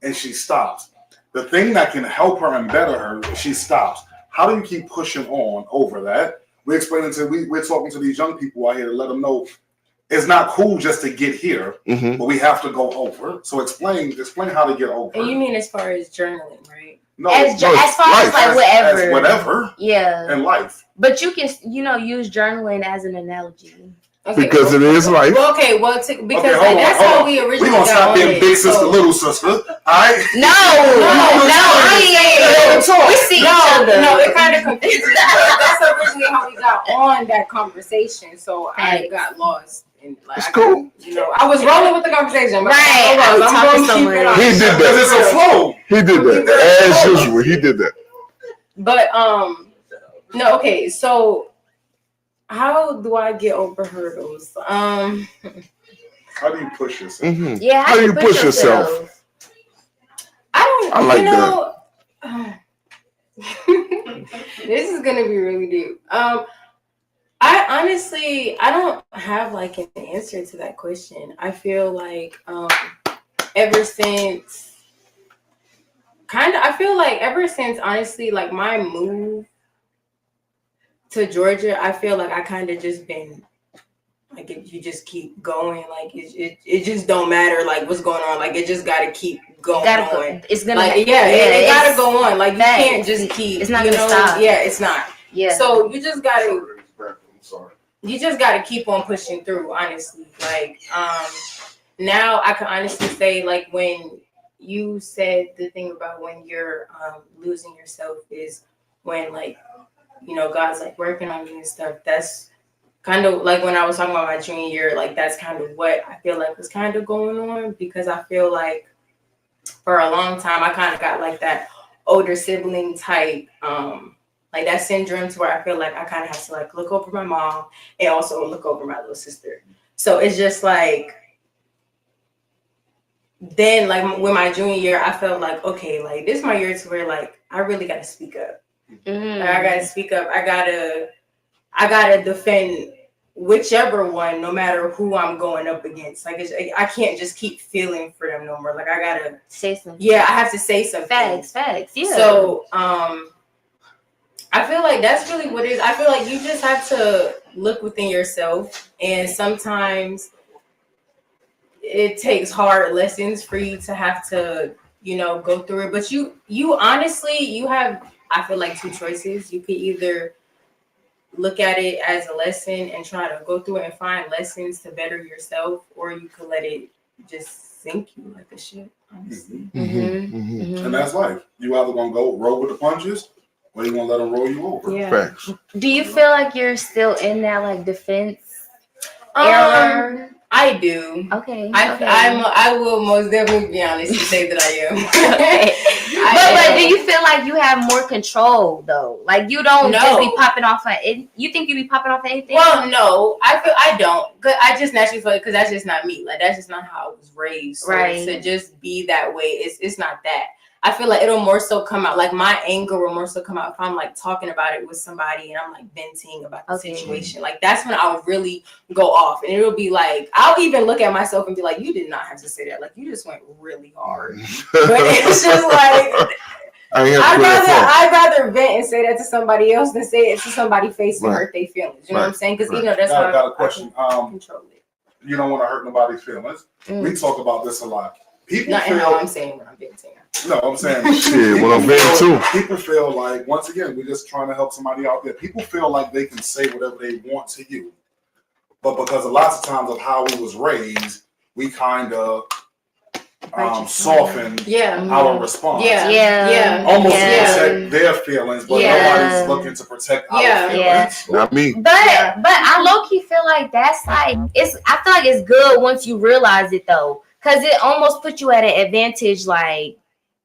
and she stops. The thing that can help her and better her, she stops. How do you keep pushing on over that? We're talking to these young people out here to let them know it's not cool just to get here, but we have to go over. So explain how to get over. And you mean as far as journaling, right? No, As far as like whatever. as whatever Yeah. in life. But you can, use journaling as an analogy. Okay, Because it is life. Well, because hold that's on. how we originally We're gonna got stop on being it. big sister, little sister. All right? No, we see each other. No, it kind of confuses me. That's originally how we got on that conversation. So I got lost. And It's cool. I was rolling with the conversation. But Right, I was talking somewhere. He did Because it's a that. flow. He did that. As usual, he did that. But no, okay. So how do I get over hurdles? How do you push yourself? Yeah, How do you push yourself? I don't. I like This is gonna be really deep. I honestly don't have like an answer to that question. I feel like ever since honestly like my move to Georgia, I feel like I kind of just been like you just keep going, like it just don't matter like what's going on, like it just gotta keep going on. It's gonna like it gotta go on. Like you can't just keep. It's not gonna stop. Yeah, it's not. Yeah. So you just gotta. I'm sorry. You just gotta keep on pushing through. Honestly, like now I can honestly say like when you said the thing about when you're losing yourself is when like God's like working on you and stuff. That's kind of like when I was talking about my junior year, like that's kind of what I feel like was kind of going on, because I feel like for a long time I kind of got like that older sibling type like that syndrome to where I feel like I kind of have to like look over my mom and also look over my little sister. So it's just like then like with my junior year I felt like okay, like this is my year to where like I really got to speak up. Like, I gotta speak up. I gotta defend whichever one, no matter who I'm going up against. Like I can't just keep feeling for them no more. Like I gotta say something. Yeah, I have to say something. Facts. Yeah. So I feel like that's really what it is. I feel like you just have to look within yourself, and sometimes it takes hard lessons for you to have to go through it. But you honestly you have. I feel like two choices. You could either look at it as a lesson and try to go through it and find lessons to better yourself, or you could let it just sink you like a ship, honestly. And that's life. You either gonna go roll with the punches, or you gonna let them roll you over. Yeah. Facts. Do you feel like you're still in that like defense era? I do. Okay. I will most definitely be honest and say that I am. But do you feel like you have more control though? Like you don't just be popping off at it. You think you be popping off at anything? Well, no, I don't. Cause I just naturally feel because that's just not me. Like that's just not how I was raised. So right. To just be that way, it's not that. I feel like it'll more so come out, like my anger will more so come out if I'm like talking about it with somebody and I'm like venting about the situation. Like that's when I'll really go off, and it'll be like I'll even look at myself and be like, you did not have to say that. Like you just went really hard. But it's just like I'd rather vent and say that to somebody else than say it to somebody face and hurt their feelings. You know what I'm saying? Because that's how I got a question. Control it. You don't want to hurt nobody's feelings. We talk about this a lot. People not feel. How I'm saying what I'm venting. No, I'm saying. Yeah, what I'm venting too. People feel like once again we're just trying to help somebody out there. People feel like they can say whatever they want to you, but because a lot of times of how we was raised, we kind of soften our response. Almost to protect their feelings, but nobody's looking to protect our feelings. Not me. But I low key feel like that's like I feel like it's good once you realize it though, because it almost puts you at an advantage. Like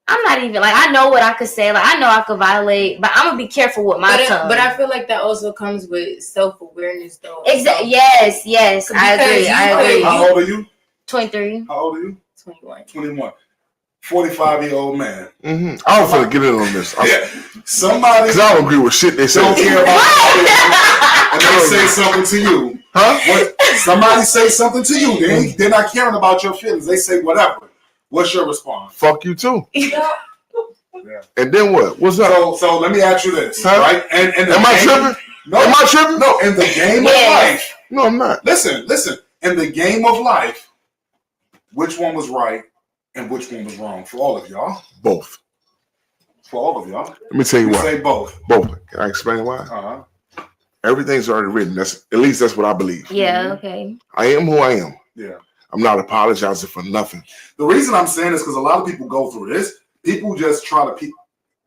I'm not even like I know what I could say. Like I know I could violate, but I'm gonna be careful with my tongue. But I feel like that also comes with self-awareness, though. Exactly. Yes. I agree. How old are you? 23. How old are you? 21. 21. 45-year-old man. Mm-hmm. I don't feel to get in on this. Somebody Because I don't agree with shit they say. don't care about and they say something to you. Huh? Somebody say something to you. They're not caring about your feelings. They say whatever. What's your response? Fuck you too. Yeah. And then what? What's up? So let me ask you this, Huh? right? And Am I tripping? No, Am I tripping? No, in the game of life. No, I'm not. Listen. In the game of life, which one was right and which one was wrong for all of y'all? Both. For all of y'all. Let me tell you We why. say both. Both. Can I explain why? Everything's already written. At least that's what I believe. Yeah. Okay. I am who I am. Yeah. I'm not apologizing for nothing. The reason I'm saying this because a lot of people go through this. People just try to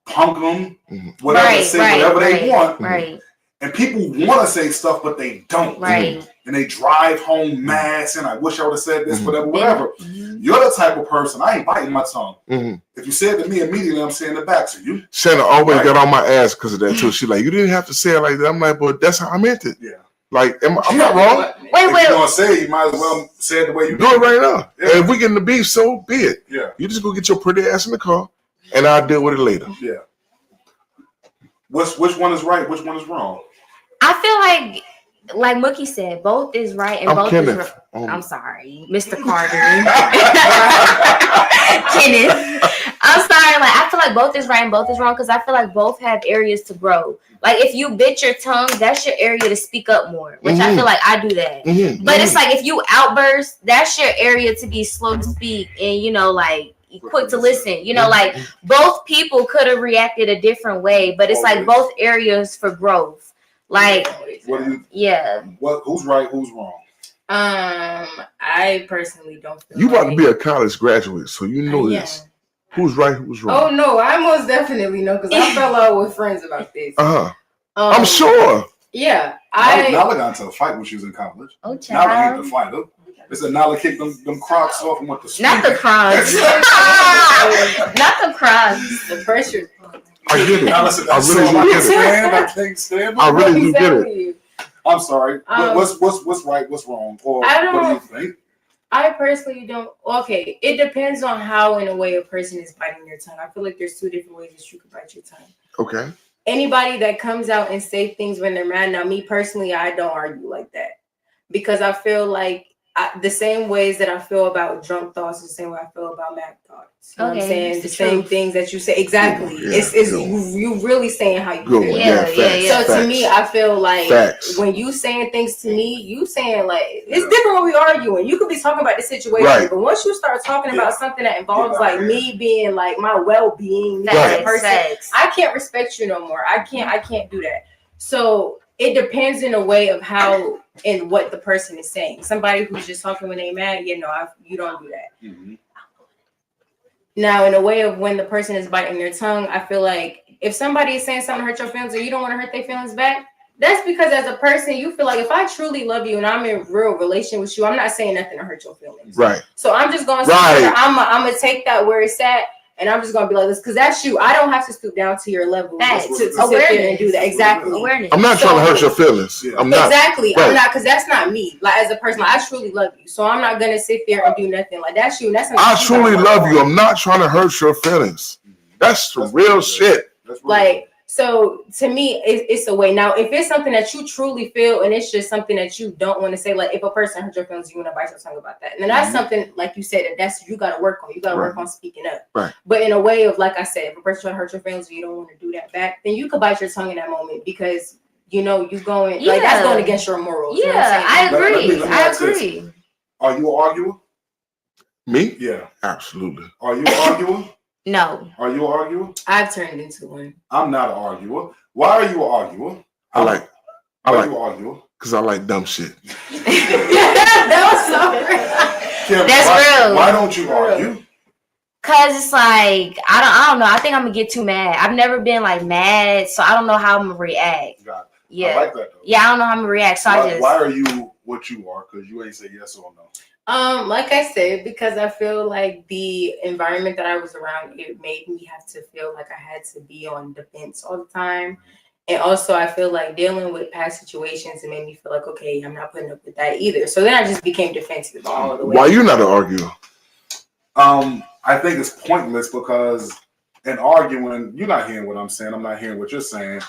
punk them, whatever, say whatever they want. Right. And people want to say stuff, but they don't. Right. And they drive home mad saying, I wish I would have said this, whatever. Mm-hmm. You're the type of person, I ain't biting my tongue. Mm-hmm. If you say it to me immediately, I'm saying it back to you. Shanna always got on my ass because of that too. She like, you didn't have to say it like that. I'm like, but that's how I meant it. Yeah. Like, I'm not wrong. If you're going to say it, you might as well say it the way you Do it right now. Yeah. And if we get in the beef, so be it. Yeah. You just go get your pretty ass in the car and I'll deal with it later. Yeah. Which one is right? Which one is wrong? I feel like Mookie said, both is right and both Kenneth. is wrong. I'm sorry, Mr. Carter. Kenneth. I'm sorry. Like I feel like both is right and both is wrong because I feel like both have areas to grow. Like if you bit your tongue, that's your area to speak up more, which I feel like I do that. But it's like if you outburst, that's your area to be slow to speak and like quick to listen. Like both people could have reacted a different way, but it's like both areas for growth. Like, what do you? Yeah. Who's right? Who's wrong? I personally don't feel You about to be a college graduate, so you know this. Who's right? Who's wrong? Oh no, I most definitely know because I fell out with friends about this. I'm sure. Yeah, Nala got into a fight when she was in college. Oh, Nala ain't the fighter. It's a Nala kicked them Crocs off and went to Not the Crocs. Not the Crocs. The pressure. I get it. I really do get it. I can't stand. I really do get it. I'm sorry. What's right? What's wrong? Or what do you think? I personally don't. Okay, it depends on how, in a way, a person is biting your tongue. I feel like there's two different ways that you can bite your tongue. Okay. Anybody that comes out and say things when they're mad. Now, me personally, I don't argue like that because I feel like the same ways that I feel about drunk thoughts is the same way I feel about mad thoughts. You know what I'm saying? The same things that you say. Exactly. You really saying how you feel. Yeah. So to me, I feel like when you saying things to me, you saying like, it's different when we arguing. You could be talking about the situation, but once you start talking about something that involves like me being like my well-being, as a person, I can't respect you no more. I can't do that. So it depends in a way of how and what the person is saying. Somebody who's just talking when they mad, you don't do that. Mm-hmm. Now, in a way of when the person is biting their tongue, I feel like if somebody is saying something to hurt your feelings or you don't want to hurt their feelings back, that's because as a person, you feel like if I truly love you and I'm in real relation with you, I'm not saying nothing to hurt your feelings. Right. So I'm just going to say, I'm going to take that where it's at. And I'm just gonna be like this because that's you. I don't have to stoop down to your level to sit there and do that. Exactly. Awareness. I'm not trying to hurt your feelings. I'm not. Exactly. Right. I'm not because that's not me. Like as a person, like, I truly love you, so I'm not gonna sit there and do nothing. Like that's you. That's I truly love you. I'm not trying to hurt your feelings. That's the real shit. Like so, to me, it's a way. Now, if it's something that you truly feel and it's just something that you don't want to say, like if a person hurt your feelings, you want to bite your tongue about that. And then that's something, like you said, that's you got to work on. You got to work on speaking up. Right. But in a way of, like I said, if a person trying to hurt your feelings and you don't want to do that back, then you could bite your tongue in that moment because you going like that's going against your morals. Yeah, you know what I'm saying? I agree. Are you an arguer? Me? Yeah, absolutely. Are you an arguer? No. Are you an arguer? I've turned into one. I'm not an arguer. Why are you an arguer? I like you an arguer? Because I like dumb shit. That was so Kim, that's real. Why don't you argue? Cause it's like I don't know. I think I'm gonna get too mad. I've never been like mad, so I don't know how I'm gonna react. Yeah, I like that though. Yeah, I don't know how I'm gonna react. So why are you what you are? Because you ain't say yes or no. Like I said, because I feel like the environment that I was around, it made me have to feel like I had to be on defense all the time. And also I feel like dealing with past situations, it made me feel like, okay, I'm not putting up with that either. So then I just became defensive all the way. Why you not an arguer? I think it's pointless because in arguing, you're not hearing what I'm saying. I'm not hearing what you're saying.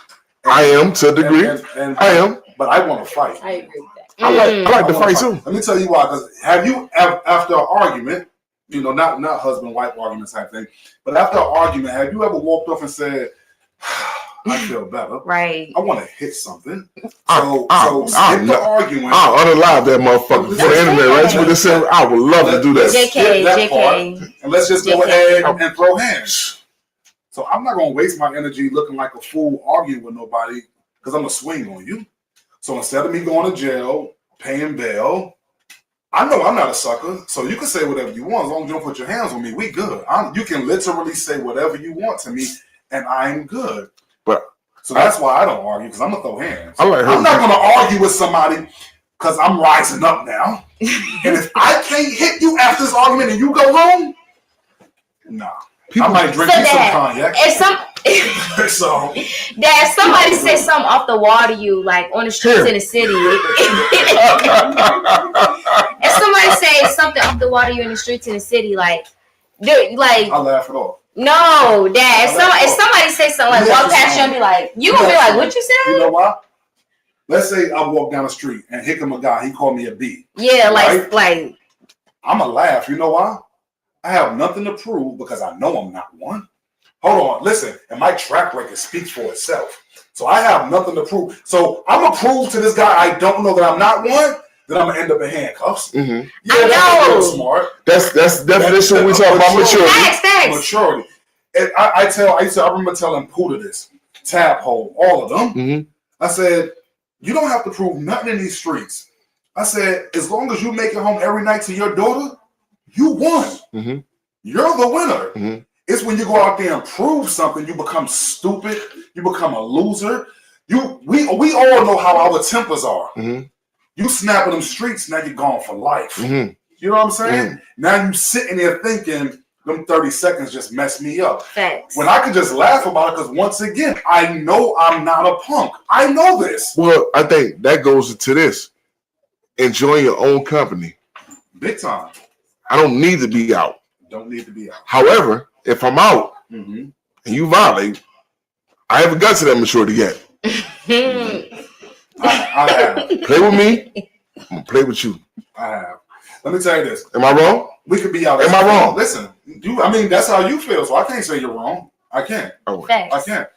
I am to a degree. And I am. But I want to fight. I agree with that. I like to fight too. Let me tell you why. Because have you, after an argument, not husband-wife argument type thing, but after an argument, have you ever walked off and said, I feel better. Right. I want to hit something. So skip the argument. I'll unalive that motherfucker for the internet, right? So this said, I would love to do that. JK. And let's just go ahead and throw hands. So I'm not going to waste my energy looking like a fool arguing with nobody because I'm going to swing on you. So instead of me going to jail, paying bail, I know I'm not a sucker. So you can say whatever you want as long as you don't put your hands on me. We good. You can literally say whatever you want to me and I'm good. So that's why I don't argue, because I'm going to throw hands. I'm not going to argue with somebody because I'm rising up now. And if I can't hit you after this argument and you go home, nah. I might drink you some cognac. If somebody says something off the wall to you, like on the streets in the city. If somebody says something off the wall to you in the streets in the city, I laugh it off. No, Dad. If somebody says something like walk past you and be like, you gonna be like, what you said? You know why? Let's say I walk down the street and here come a guy. He called me a B. Yeah, right? like. I'ma laugh. You know why? I have nothing to prove because I know I'm not one. Hold on, listen. And my track record speaks for itself. So I have nothing to prove. So I'm gonna prove to this guy I don't know that I'm not one. Then I'm gonna end up in handcuffs. Mm-hmm. Yeah, that's real smart. That's definition we talk about maturity. Facts. Maturity. And I remember telling Puda this, Tab Hole, all of them. Mm-hmm. I said, you don't have to prove nothing in these streets. I said, as long as you make it home every night to your daughter, you won. Mm-hmm. You're the winner. Mm-hmm. It's when you go out there and prove something, you become stupid. You become a loser. We all know how our tempers are. Mm-hmm. You snap in them streets, now you're gone for life. Mm-hmm. You know what I'm saying? Mm-hmm. Now you sitting there thinking, them 30 seconds just messed me up. Facts. When I could just laugh about it, because once again, I know I'm not a punk. I know this. Well, I think that goes into this. Enjoying your own company. Big time. I don't need to be out. Don't need to be out. However, if I'm out and you violate, I haven't got to that maturity yet. I have. Play with me, I'm going to play with you. I have. Let me tell you this. Am I wrong? We could be out. Am I wrong? Listen, that's how you feel, so I can't say you're wrong. I can't. Oh, I can't.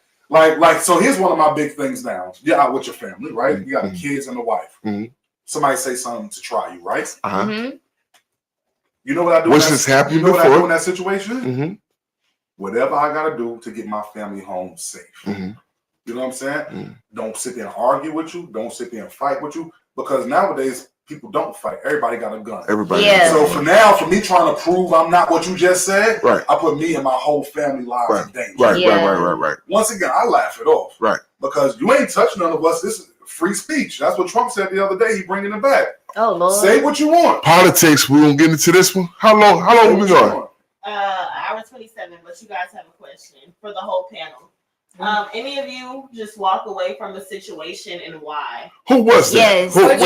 So here's one of my big things now. You're out with your family, right? You got the kids and the wife. Mm-hmm. Somebody say something to try you, right? Uh-huh. Mm-hmm. You know what I do? Which has happened you know before. What I do in that situation? Mm-hmm. Whatever I got to do to get my family home safe. Mm-hmm. You know what I'm saying? Mm-hmm. Don't sit there and argue with you. Don't sit there and fight with you. Because nowadays, people don't fight. Everybody got a gun. Everybody. Yeah. So for me trying to prove I'm not what you just said, right. I put me and my whole family lives in danger. Right. Once again, I laugh it off. Right. Because you ain't touching none of us. This is free speech. That's what Trump said the other day. He bringing it back. Oh, Lord. Say what you want. Politics, we won't get into this one. How long we going? Hour 27, but you guys have a question for the whole panel. Any of you just walk away from a situation and why? Who was that? Yes. Wait.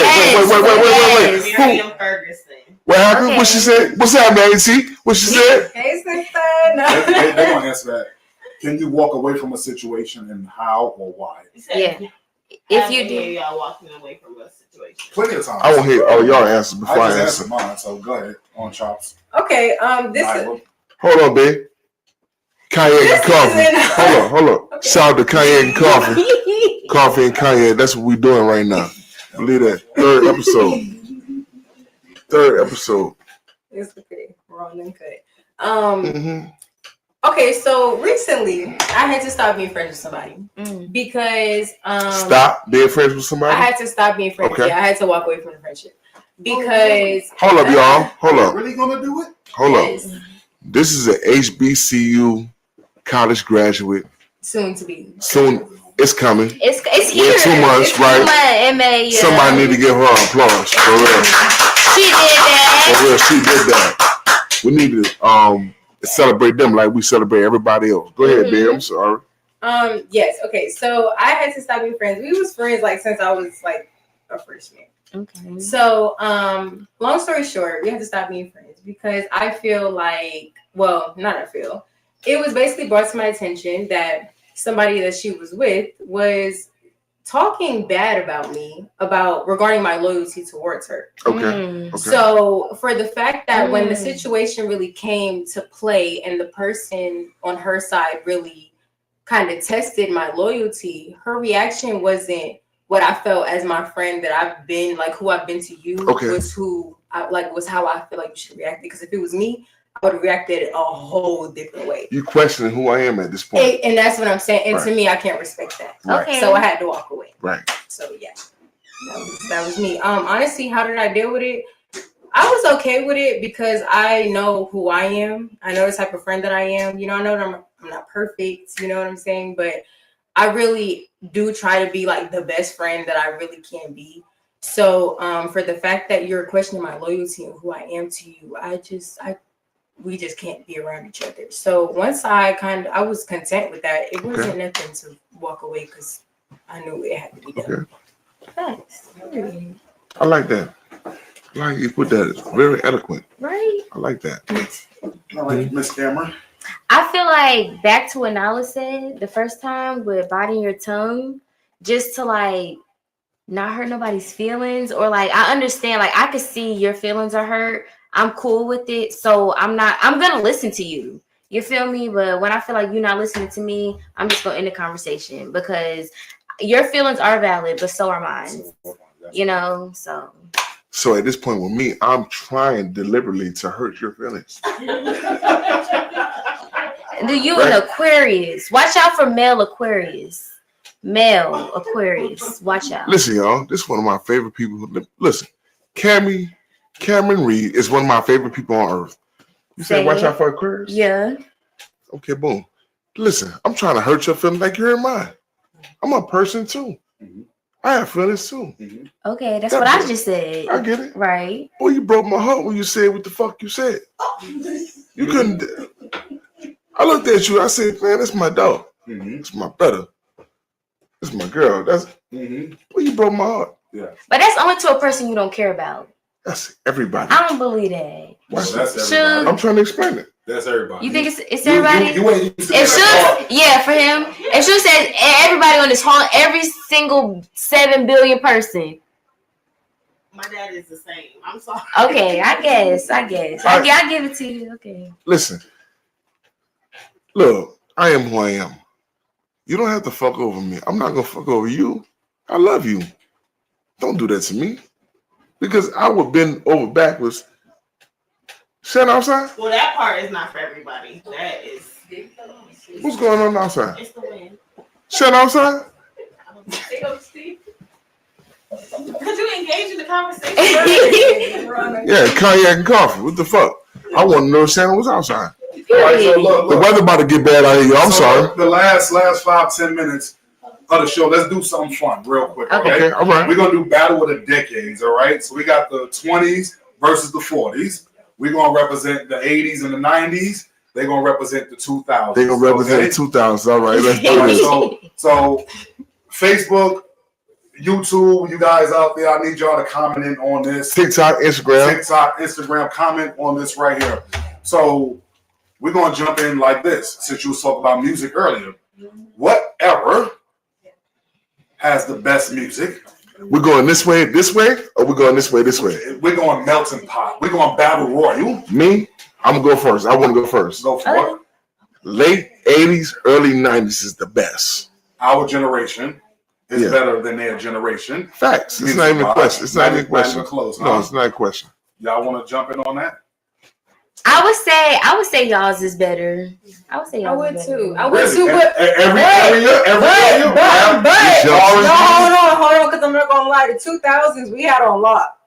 Miriam Ferguson. What happened? Okay. What she said? What's happening, AT? What she said? Hey, sister. They gonna answer that. Can you walk away from a situation and how or why? Yeah. If you do, do. y'all walking away from a situation. Plenty of times. I won't hear y'all answer before I just answer. answered mine, so go ahead on chops. Okay. This is. Nyla. Hold on, babe. Kanye and coffee. Hold on. Okay. Shout out to Kanye and coffee. Coffee and Kanye. That's what we're doing right now. Believe that. Third episode. It's okay. We're on them cut. Okay, so recently I had to stop being friends with somebody because stop being friends with somebody. I had to stop being friends. Okay. Yeah, I had to walk away from the friendship because. Hold up, y'all. Hold up. Really gonna do it? Hold up. This is an HBCU college graduate. Soon to be. Soon. It's coming. It's here. In 2 months, it's right? MA, Somebody need to give her applause for real. She did that. For real, she did that. We need to celebrate them like we celebrate everybody else. Go ahead, babe. I'm sorry. Yes. Okay. So I had to stop being friends. We was friends like since I was like a freshman. Okay. So, long story short, we had to stop being friends because I feel like, well, not I feel. It was basically brought to my attention that somebody that she was with was talking bad about me regarding my loyalty towards her. Okay. So for the fact that when the situation really came to play and the person on her side really kind of tested my loyalty, her reaction wasn't what I felt as my friend that I've been, like who I've been to you, was how I feel like you should react. Because if it was me, I would have reacted a whole different way. You questioning who I am at this point. And that's what I'm saying. And to me, I can't respect that. Right. Okay. So I had to walk away. Right. So yeah, that was me. Honestly, how did I deal with it? I was okay with it because I know who I am. I know the type of friend that I am. You know, I know that I'm not perfect. You know what I'm saying? But I really do try to be like the best friend that I really can be. So for the fact that you're questioning my loyalty and who I am to you, we just can't be around each other. So once I was content with that. It wasn't nothing to walk away because I knew it had to be done. Thanks. I like that. I like you put that. It's very eloquent. Right. I like that. All right, Miss Cameron. I feel like back to what Nala said the first time with biting your tongue, just to like not hurt nobody's feelings, or like I understand, like I could see your feelings are hurt. I'm cool with it. So I'm gonna listen to you. You feel me? But when I feel like you're not listening to me, I'm just gonna end the conversation because your feelings are valid, but so are mine. You know, So at this point with me, I'm trying deliberately to hurt your feelings. You an Aquarius. Watch out for male Aquarius. Male Aquarius. Watch out. Listen, y'all. This is one of my favorite people. Listen, Cameron Reed is one of my favorite people on earth. You said watch out for Aquarius? Yeah. Okay, boom. Listen, I'm trying to hurt your feelings like you're in mine. I'm a person too. I have feelings too. Okay, that's what I just said. I get it. Right. Boy, you broke my heart when you said what the fuck you said. You couldn't. I looked at you. I said, man, that's my dog. It's my brother. It's my girl. That's. Boy, you broke my heart. Yeah. But that's only to a person you don't care about. That's everybody. I don't believe that. Well, that's everybody. I'm trying to explain it. That's everybody. You think it's everybody? You ain't used to If for him. If Shu said everybody on this whole, every single 7 billion person. My dad is the same. I'm sorry. Okay, I guess. I give it to you. Okay. Listen. Look, I am who I am. You don't have to fuck over me. I'm not gonna fuck over you. I love you. Don't do that to me. Because I would bend over backwards. Stand outside? Well, that part is not for everybody. That is. What's going on outside? It's the wind. Stand outside? Could you engage in the conversation? Yeah, cognac and coffee. What the fuck? I want to know if Shannon was outside. All right, so look. The weather about to get bad out here. I'm sorry. The last 5-10 minutes of the show, let's do something fun real quick. Okay, all right. We're gonna do battle of the decades. All right. So we got the 20s versus the 40s. We're gonna represent the 80s and the 90s. They're gonna represent the 2000s. They're gonna represent the 2000s. All right, let's do All right, this. so Facebook, YouTube, you guys out there, I need y'all to comment in on this. TikTok, Instagram, comment on this right here. So we're gonna jump in like this. Since you was talking about music earlier, what era has the best music? We're going this way, or we're going this way? We're going melting pot. We're going battle royal. Me, I'm gonna go first. I want to go first. Go for it. Late 80s, early 90s is the best. Our generation is better than their generation. Facts. It's not even a question. It's not even a question. Close, no, it's not a question. Y'all want to jump in on that? I would say y'all's is better. I would say y'all's I would is better. too. I would too, but every year. No, hold on, because I'm not gonna lie. The 2000s we had on lock.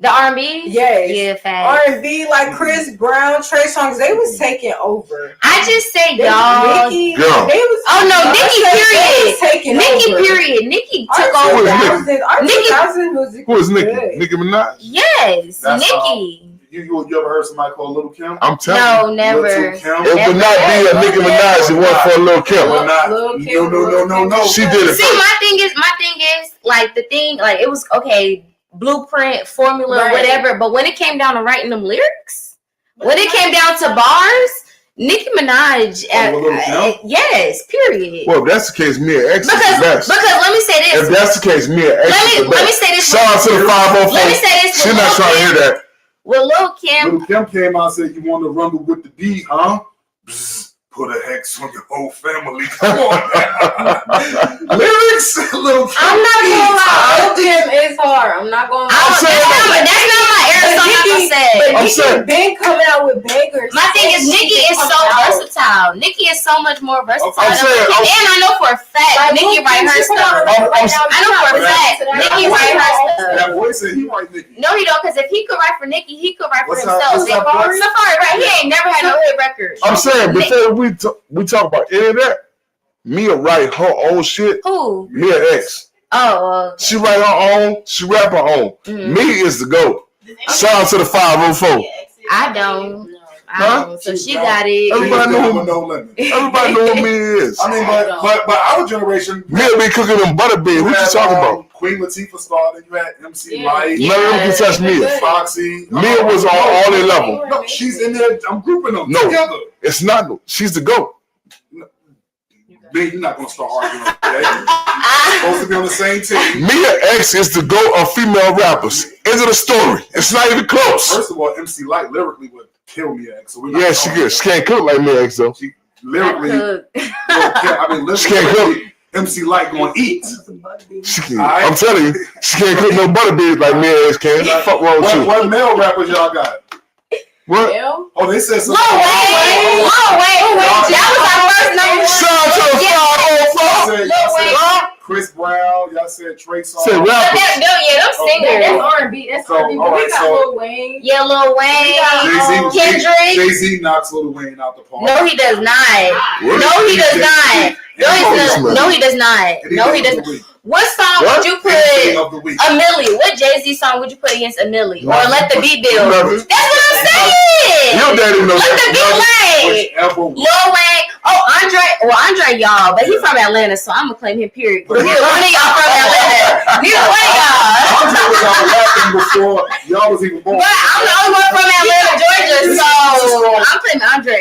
The R&B? Yes. Yeah, facts. R&B like Chris Brown, Trey Songz, they was taking over. I just say y'all. Nicki, Girl. they was. Oh no, Nicki, period. taking Nicki, over. period. Nicki took Our over. 2000, our Nicki- 2000 music. Who is Nicki? good. Nicki Minaj? Yes, That's Nicki. You ever heard somebody called Little Kim? I'm telling you. No, never. Little Kim. It would not be a Nicki Minaj. It was for a Lil Kim. But not. Lil' Kim, No. She did it. See, my thing is, like the thing, like it was okay, blueprint, formula, Right. whatever. But when it came down to writing them lyrics, when it came down to bars, Nicki Minaj, Little Kim? yes, period. Well, if that's the case, Mia X is the Because best. let me say If this. that's the case, Mia X is the Let me best. say this. Shout out to the 504. Let me say this. She's not trying to hear that. With Lil' Kim, Little Kim came out and said, "You want to rumble with the D, huh? Bzz, put a hex on your whole family." Come on, lyrics, Little Kim. I'm not gonna lie, Lil' Kim is hard. I'm not gonna lie. that's not my era song. Like I said. But I'm Nicki saying- been coming out with bangers. My thing is, Nicki is so versatile. Nicki is so much more versatile I'm than saying- Lil' Kim. And I know for a fact, Nicki write her stuff. I know for a fact, Nicki write her stuff. That boy said he write Nicki. No, he don't, because if he could write for Nicki, he could write for What's that- himself. what's that voice? Safari, right? He ain't never had no hit record. I'm saying, before we talk about any of that, Mia write her own shit. Who? Mia X. Oh, She write her own. She rap her own. Mhm. Mia is the GOAT. Shout out to the 504. I don't. Huh? So she got it. Everybody know who- No limit. Everybody know what Mia is. I mean, but our generation. Mia be cooking them butter beans. What you talking about? Queen Latifah started. You had MC Yeah. Light, Yeah. None of them can touch Mia. Foxy. Mia was on all their level. No, she's in there. I'm grouping them No. together. It's not. She's the GOAT. Babe, you're not gonna start arguing. Okay? Supposed to be on the same team. Mia X is the GOAT of female rappers. End of the story. It's not even close. First of all, MC Light lyrically would kill Mia X. So we're not Yeah, she good. She can't cook like Mia X though. She lyrically, She can't cook. MC Light gonna eat. She can, Alright. I'm telling you, she can't cook no butter beans like Mia X can. Fuck wrong with you? What male rappers y'all got? What? Oh, they said Lil something. Wayne. That was our first number one. Shout out to the Y'all 504. said- Lil y'all said Wayne. Chris Brown. Y'all said Trey Songz. Say But rappers. them singers. That's R&B. That's So, R&B. all right, We got so- Lil Wayne. Yeah, Lil Wayne, Jay-Z, Kendrick. Jay-Z knocks Lil Wayne out the park. No, he does not. What? No, he does not. No, he does not. No, he does not. What song What? would you put? MVP of the week. A Millie. What Jay-Z song would you put against a Millie? Or Nothing. Let the Beat Build? Nothing. That's what I'm saying. Your daddy knows Let the Beat that. Lay. Whichever one. Lil Wayne. Oh, Andre, y'all. But he from Atlanta, so I'm going to claim him, period. Neither one of y'all from Atlanta. Neither one of y'all. Andre was out rapping before y'all was even born. But I'm the only one from Atlanta, Georgia, so I'm claiming Andre.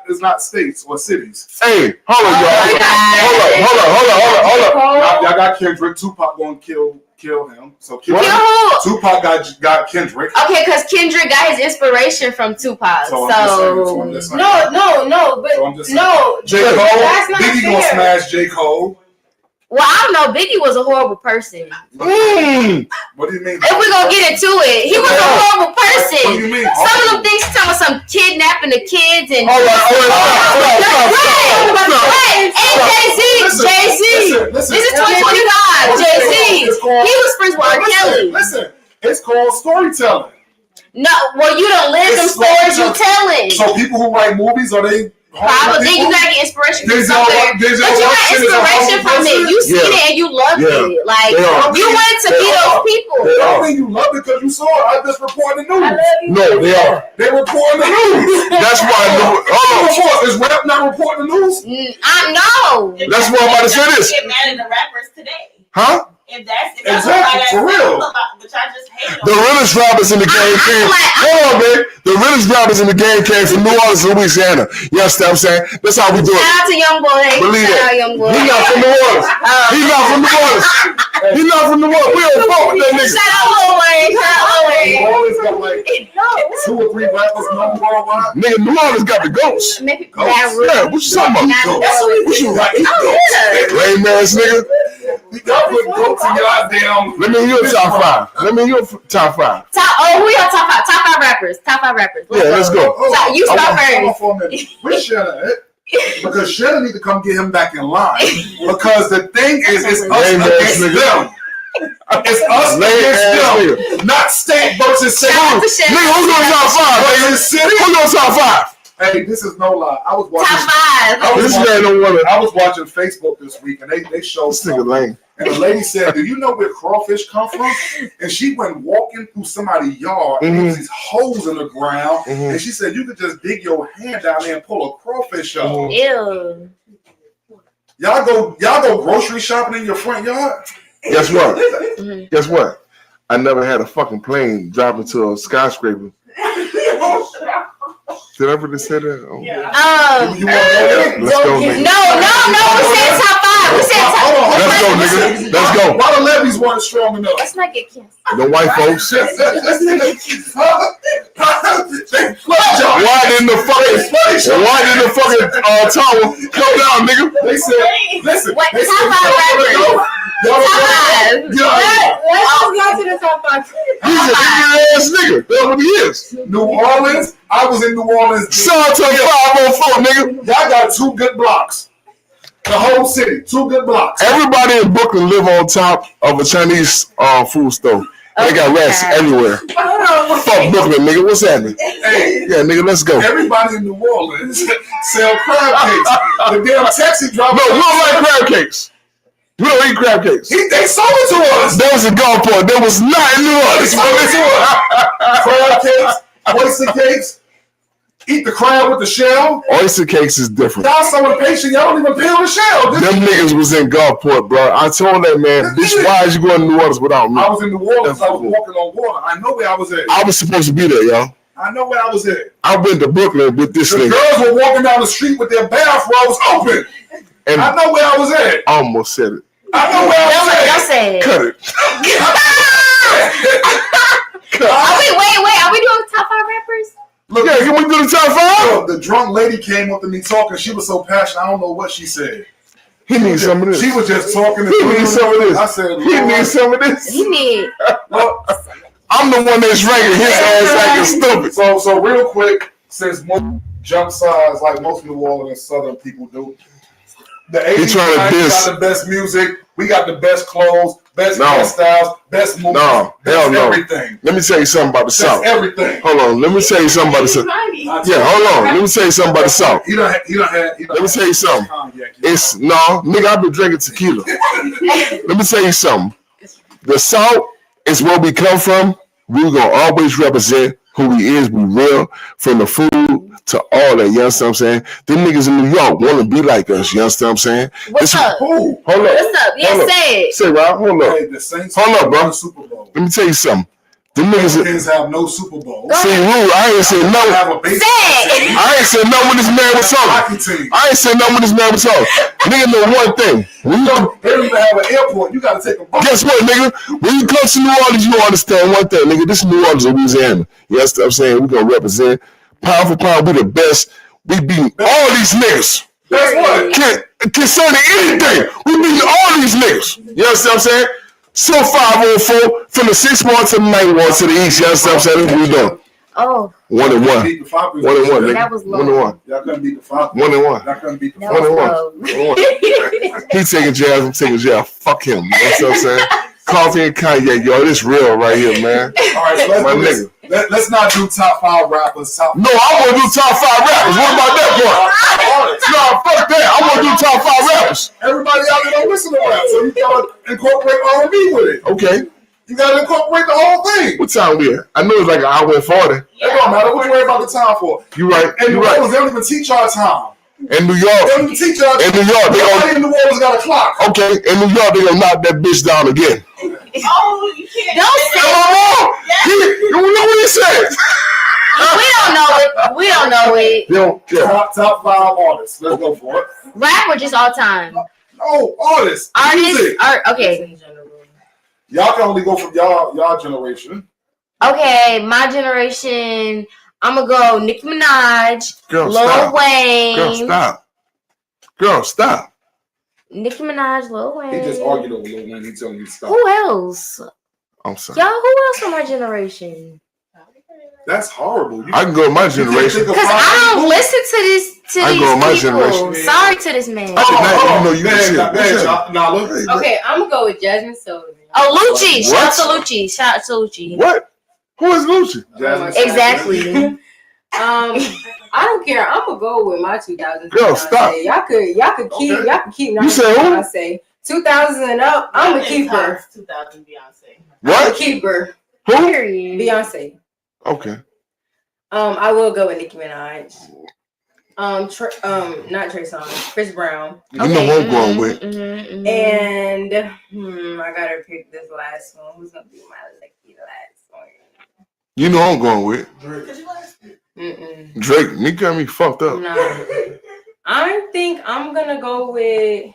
It's not states or cities. Hey, hold on, Oh y'all. my God. Hold up. Y'all got Kendrick. Tupac gonna kill him. So Kill Kendrick, who? Tupac got Kendrick. Okay, because Kendrick got his inspiration from Tupac. So So, I'm just saying. No, but So I'm just saying. no. J. but Cole. that's not Biggie gonna fair. smash J. Cole. well, I don't know. Biggie was a horrible person. What do you mean? If we're going to get into it, he was a horrible What do person. you mean? Some of them things talking about some kidnapping the kids and. Hold on. Hey, Jay-Z. Listen. This is 2025. Jay-Z. He was friends with R. Kelly. Listen, it's called storytelling. No, well, you don't live them It's stories you storytelling. telling. So people who write movies, are they Probably you gotta get inspiration from Denzel somewhere. But you got inspiration from it. You seen it and you loved it. Like They are. you wanted to be those people. They I are. think you love it because you saw it. I just reported the I news. love you. No, they are. They reporting the news. That's why I know. Hold on. Is rap not reporting the news? I know. That's why I'm about to say this. Get mad at the rappers today. Huh? If that's Exactly, why that's for real. but y'all just hate The on realest rappers in the game came. Hold on, man. The realest rappers in the game came from New Orleans, Louisiana. You understand what I'm saying? That's how we do Shout it. out to Young Boy. Believe Shout it. out Young Boy. He's not from New Orleans. He's not from New Orleans. He's not from New Orleans. We don't fuck with that nigga. Shout out Lil Wayne. Shout out Lil New Wayne. Orleans got like 2 or 3 rappers known worldwide. Nigga, New Orleans got the ghosts. Maybe Ghost. that rude. Yeah, what you talking about? That's what we What you Right, he Oh, goes. yeah. Lame ass nigga. We got put goats in y'all damn. Let me hear your top 5. Let me hear your top 5. Who y'all top 5? Top 5 rappers. Top 5 rappers. Yeah, let's go. So, you start first. Where's Shanna at? Because Shanna need to come get him back in line. Because the thing is, it's us Lame ass against nigga. them. It's us Lame against ass them. nigga. Not state versus city. Shout out to Shanna. Nigga, who's on top 5, nigga? Versus city. Who's on top 5? Hey, this is no lie. I was watching. Top five. This guy don't want to. I was watching Facebook this week, and they showed This nigga something. lame. And the lady said, "Do you know where crawfish come from?" And she went walking through somebody's yard, and there was these holes in the ground. And she said, "You could just dig your hand down there and pull a crawfish out." Ew. Y'all go grocery shopping in your front yard. Guess what? Mhm. Guess what? I never had a fucking plane drop into a skyscraper. Did I really say that? Oh. You want to go there? Let's go, nigga. No. We said top five. We said top Hold on. Let's go, nigga. Let's go. Why the levees weren't strong enough? Let's not get kissed. The white folks. Why Why didn't the fucking tower come down, nigga? They said, listen. What? They Top said, five rappers. Top five. Let's go to the top five. He's an ignorant ass nigga. That's what he is. New Orleans. I was in New Orleans. Shout out to the 504, nigga. Y'all got 2 good blocks. The whole city, 2 good blocks. Everybody in Brooklyn live on top of a Chinese food store. They got rats everywhere. Fuck Brooklyn, nigga. What's happening? Hey, Yeah, nigga, let's go. everybody in New Orleans sell crab cakes. The damn taxi driver. No, we don't like crab cakes. We don't eat crab cakes. They sold it to us. That was in Gulfport. That was not in New They Orleans. sold it to us. Crab cakes, oyster cakes. Eat the crab with the shell. Oyster cakes is different. Y'all so impatient. Y'all don't even peel the shell. Them niggas was in Gulfport, bro. I told that man, bitch, why is you going to New Orleans without me? I was in New Orleans. That's I was cool. walking on water. I know where I was at. I was supposed to be there, y'all. I know where I was at. I went to Brooklyn with this The nigga. girls were walking down the street with their bathrobes open. And I know where I was at. I almost said it. I know where I Don't was at. say it. Cut it. Wait. Are we doing top five rappers? Look, Yeah, can we do the top five? the drunk lady came up to me talking. She was so passionate. I don't know what she said. He needs some of this. She was just talking. He needs some of this. I said, He needs some of this. He need. Well, I'm the one that's ranking his ass like it's stupid. so real quick, since most jump size like most New Orleans Southern people do, the 80s trying to 90s diss. got the best music. We got the best clothes, best No. hairstyles, best movies, No, best hell no. everything. Let me tell you something about the That's South. everything. Hold on, let me tell you something about the South. Yeah, hold on. Let me tell you something about the South. He done had. Let me tell you something. Cognac. It's no, nigga, I've been drinking tequila. Let me tell you something. The South is where we come from. We're gonna always represent who we is. We real, from the food to all that. You understand what I'm saying? Them niggas in New York want to be like us. You understand what I'm saying? What's up? Who? Hold up. What's up? Yeah, Hold up. say it. Say, Rob, hold up. Hey, the Saints Hold up, bro. won the Super Bowl. Let me tell you something. Them niggas. Kings have no Super Bowl. Go See, Rue, I ain't said They no. have a baseball Say it. team, I ain't said no when this man was talking. hockey team. I ain't said no when this man was talking. Nigga know one thing. When you, They don't even have an airport. You got to take a bus. guess what, nigga? When you come to New Orleans, you understand one thing, nigga. This is New Orleans, Louisiana. You understand what I'm saying? We're going to represent. Pound for pound, we the best. We beat all these niggas. That's what. Concerning anything, we beat all these niggas. You understand what I'm saying? So 504 from the 6th ward to the 9th ward to the east. You understand what I'm saying? That's what we doing. Oh, 1-1. Beat the Falcons. 1-1, nigga. that was low. 1-1. Y'all couldn't beat the Falcons. 1-1. Y'all couldn't beat the That Falcons. 1-1. He taking jazz, I'm taking jazz. Fuck him. You know what I'm saying? Coffee and Kanye, yo, this real right here, man. All right, so My let's do this. Let's not do top 5 rappers. Top No, I want to do top 5 rappers. What about that part? No, fuck that. I want to do top 5 rappers. Everybody out there don't listen to rap, so you gotta incorporate R&B with it. Okay. You gotta incorporate the whole thing. What time we at? I know it's like an hour and 40. It don't matter. What you worry about the time for? You right. And You New right. Orleans, they don't even teach our time. In New They York. don't even teach our In time. New York, they Nobody gonna. in New Orleans got a clock. Okay. In New York, they gonna knock that bitch down again. Oh, you can't. don't Am say. I wrong? You know what he said? We don't know it. We don't know it. They don't care. Top 5 artists. Let's go for it. Rap or just all time? No, artists. Artists? Music. Okay. Y'all can only go from y'all generation. Okay, my generation. I'm gonna go Nicki Minaj, Girl, Lil stop. Wayne. Girl, stop. Girl, stop. Nicki Minaj, Lil Wayne. He just argued over Lil Wayne. He telling you to stop. Who else? I'm sorry. Y'all, who else from my generation? That's horrible. I can go with my generation. Because I don't listen to this. I go with my these people. generation. Sorry to this man. Oh, you know you can shit. Nala. Okay, I'm gonna go with Jasmine Sullivan. Oh, Lucci. Shout out What? to Lucci. Shout out to Lucci. What? Who is Lucci? Jasmine. Exactly. I don't care. I'm gonna go with my 2000s. Girl, Beyonce. stop. Y'all could keep. Okay. Y'all can keep. You said who? Beyonce. 2000 and up. I'm a keeper. 2000 Beyonce. I'm a What? keeper. Who? Period. Beyonce. Okay. I will go with Nicki Minaj. Not Trey Songz. Chris Brown. You know who I'm going with. And I gotta pick this last one. Who's gonna be my lucky last one? You know who I'm going with. Could you let us? Drake. Me got me fucked up. No. I think I'm gonna go with.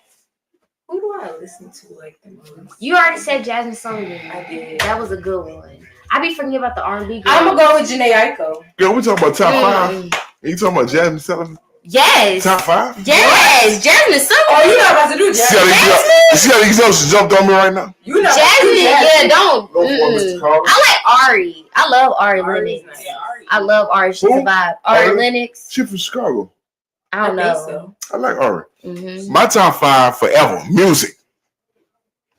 Who do I listen to like the most? You already said Jasmine Sullivan. I did. That was a good one. I be forgetting about the R&B. I'm gonna go with Jhené Aiko. Girl, we talking about top 5. You talking about Jasmine Sullivan? Yes. Top 5? Yes. Jasmine Sullivan. Oh, you not about to do Jasmine? See how these girls jumped on me right now? You not Jasmine, yeah, don't. Go for it, Mr. Carter. I like Ari. I love Ari Ari's Lennox. nice. I love Ari. She's Who? a vibe. Ari Ari? Lennox. She from Chicago. I don't think know. so. I like Ari. Mhm. My top 5 forever. Music.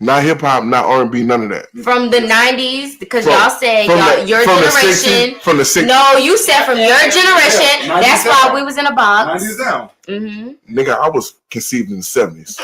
Not hip hop, not R&B, none of that. From the 90s, because From- y'all said From your from the generation. 60s, from the 60s. No, you said from your generation. Yeah, That's 90s why down. we was in a box. 90s down. Nigga, I was conceived in the 70s.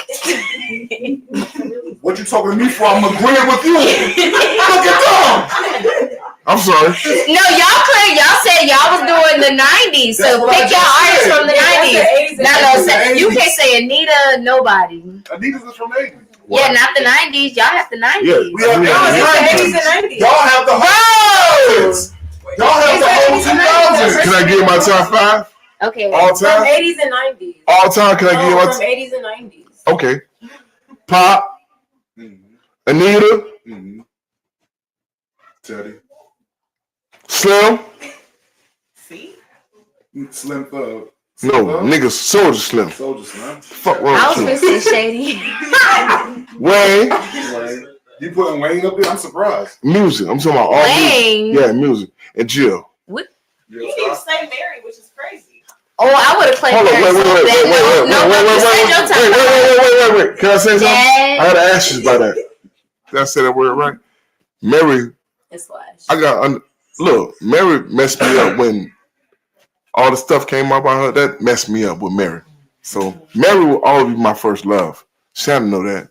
What you talking to me for? I'm agreeing with you. Look at them. I'm sorry. No, y'all said y'all was doing the 90s. That's So what I pick your just artists said. from the Yeah, that's 90s. the 80s and No, that's you the can't say Anita, nobody. Adidas is from the 80s. Yeah, not the 90s. Y'all have the 90s. Yeah. We have No, the it's 80s. the 80s and 90s. Y'all have the whole 2000s. Y'all have the whole 2000s. Can I give you my top 5? Okay. All From time? 80s and 90s. All time, can I give you No, my from 80s and 90s. Okay. Pop, Mhm. Anita, Mhm. Teddy. Slim. See? Slim Thug. No, nigga, Soldier Slim. Soldier Slim. Fuck I wrong was with gonna say Shady. you? Wayne, Wayne. You putting Wayne up there? I'm surprised. music. I'm talking about all Wayne. music. Yeah, music. And Jill. You need to say Mary, which is crazy. Oh, I would have played Hold on, Mary so bad. No, you said your time. wait. Can I say something? I Dad. gotta ask you about that. Did I say that word right? Mary, It's Flash. look, Mary messed me up when all the stuff came up about her. That messed me up with Mary. So Mary will always be my first love. Shannon know that.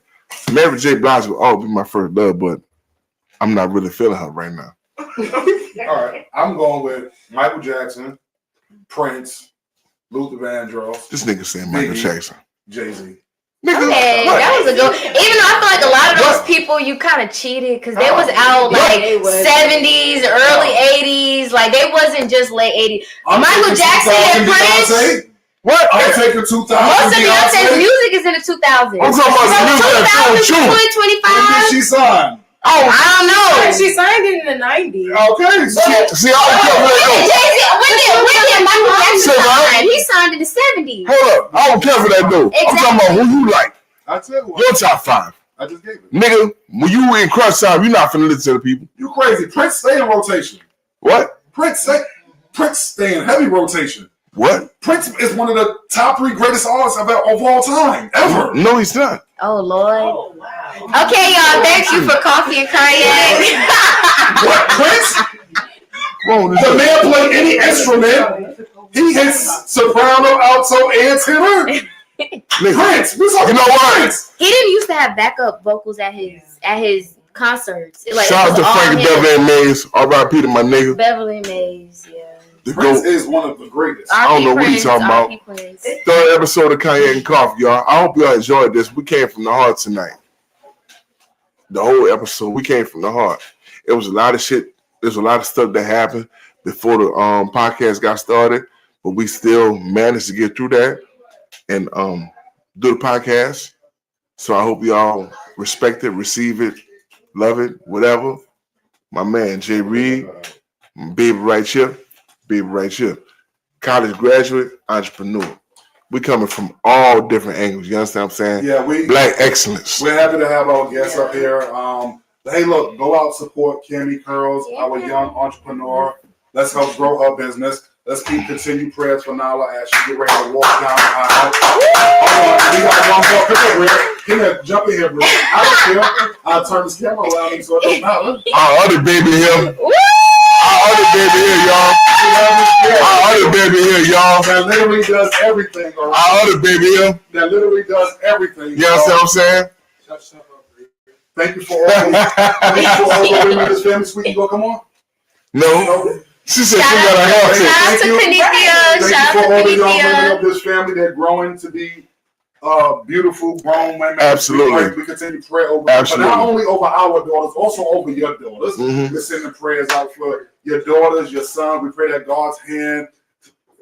Mary J. Blige will always be my first love, but I'm not really feeling her right now. All right. I'm going with Michael Jackson, Prince, Luther Vandross, This nigga saying Michael Biggie. Jackson. Jay-Z. Nigga, Okay, what? that was a good. Even though I feel like a lot of those What? people you kind of cheated because they was out What? like They was. 70s, early 80s. Like they wasn't just late 80s. I'm Michael taking Jackson 2000 and Prince. Beyonce. What? I'm taking 2000 Most of Beyonce's Beyonce. music is in the 2000s. I'm talking about the music that's From so 2000 to true. 2025. When did she sign? Oh, I don't know. She signed it in the 90s. Okay. See, I don't care for that When did Michael Jackson Say what? sign? He signed in the 70s. though. Hold up. I don't care for that though. I'm talking about who you like. I tell you what. Your top 5. I just gave it. Nigga, when you in crunch time, you're not finna listen to the people. You crazy. Prince stay in rotation. What? Prince stay in heavy rotation. What? Prince is one of the top 3 greatest artists of all time, ever. No, he's not. Oh, Lord. Oh, wow. Okay, y'all. Thank you for coffee and cognac. What, Prince? Wrong with The this. man played any instrument. He hits soprano, alto, and tenor. Nigga, Prince. We talking You know about what? Prince. He didn't used to have backup vocals at his concerts. Like, shout it out to was all Frankie him. Beverly Mays. R.I.P. to my nigga. Beverly Mays, yeah. The Prince GOAT. is one of the greatest. I don't know what he's talking about. R.P. Prince. Third episode of Cognac and Coffee, y'all. I hope y'all enjoyed this. We came from the heart tonight. The whole episode, we came from the heart. It was a lot of shit. There's a lot of stuff that happened before the podcast got started, but we still managed to get through that and do the podcast. So I hope y'all respect it, receive it, love it, whatever. My man Jay Reed, baby right here. College graduate, entrepreneur. We coming from all different angles. You understand what I'm saying? Yeah, Black excellence. we're happy to have our guests up here. Hey, look, go out, support Candy Curls, our young entrepreneur. Let's help grow her business. Let's continue prayers for Nala as she get ready to walk down the aisle. Hold on, we got one more. Come here, Rick. Come here, jump in here, Rick. I don't care. I'll turn this camera around so it don't matter. Our other baby here. Woo! Our other baby here, y'all. Our other baby here, y'all. That literally does everything. All right? Our other baby here. That literally does everything. You understand what I'm saying? Thank you for all the women in this family. Sweetie, you gonna come on? No. She said she Shout got a out house. Shout out to Panithia. Thank Shout you for out all to the young women Panithia. of this family. They're growing to be beautiful grown women. Absolutely. We continue to pray over them, but Absolutely. not only over our daughters, also over your daughters. Mhm. We're sending prayers out for your daughters, your son. We pray that God's hand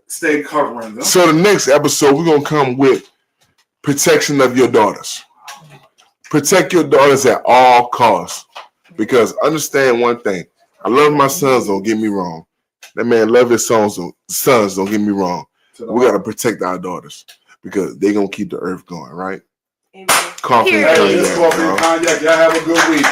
stay covering them. So the next episode, we're gonna come with protection of your daughters. Protect your daughters at all costs. Because understand one thing. I love my sons, don't get me wrong. That man love his sons, don't get me wrong. We gotta protect our daughters because they gonna keep the earth going, right? Amen. Coffee and Period. Hey, this cognac, coffee and y'all. cognac. Y'all have a good week.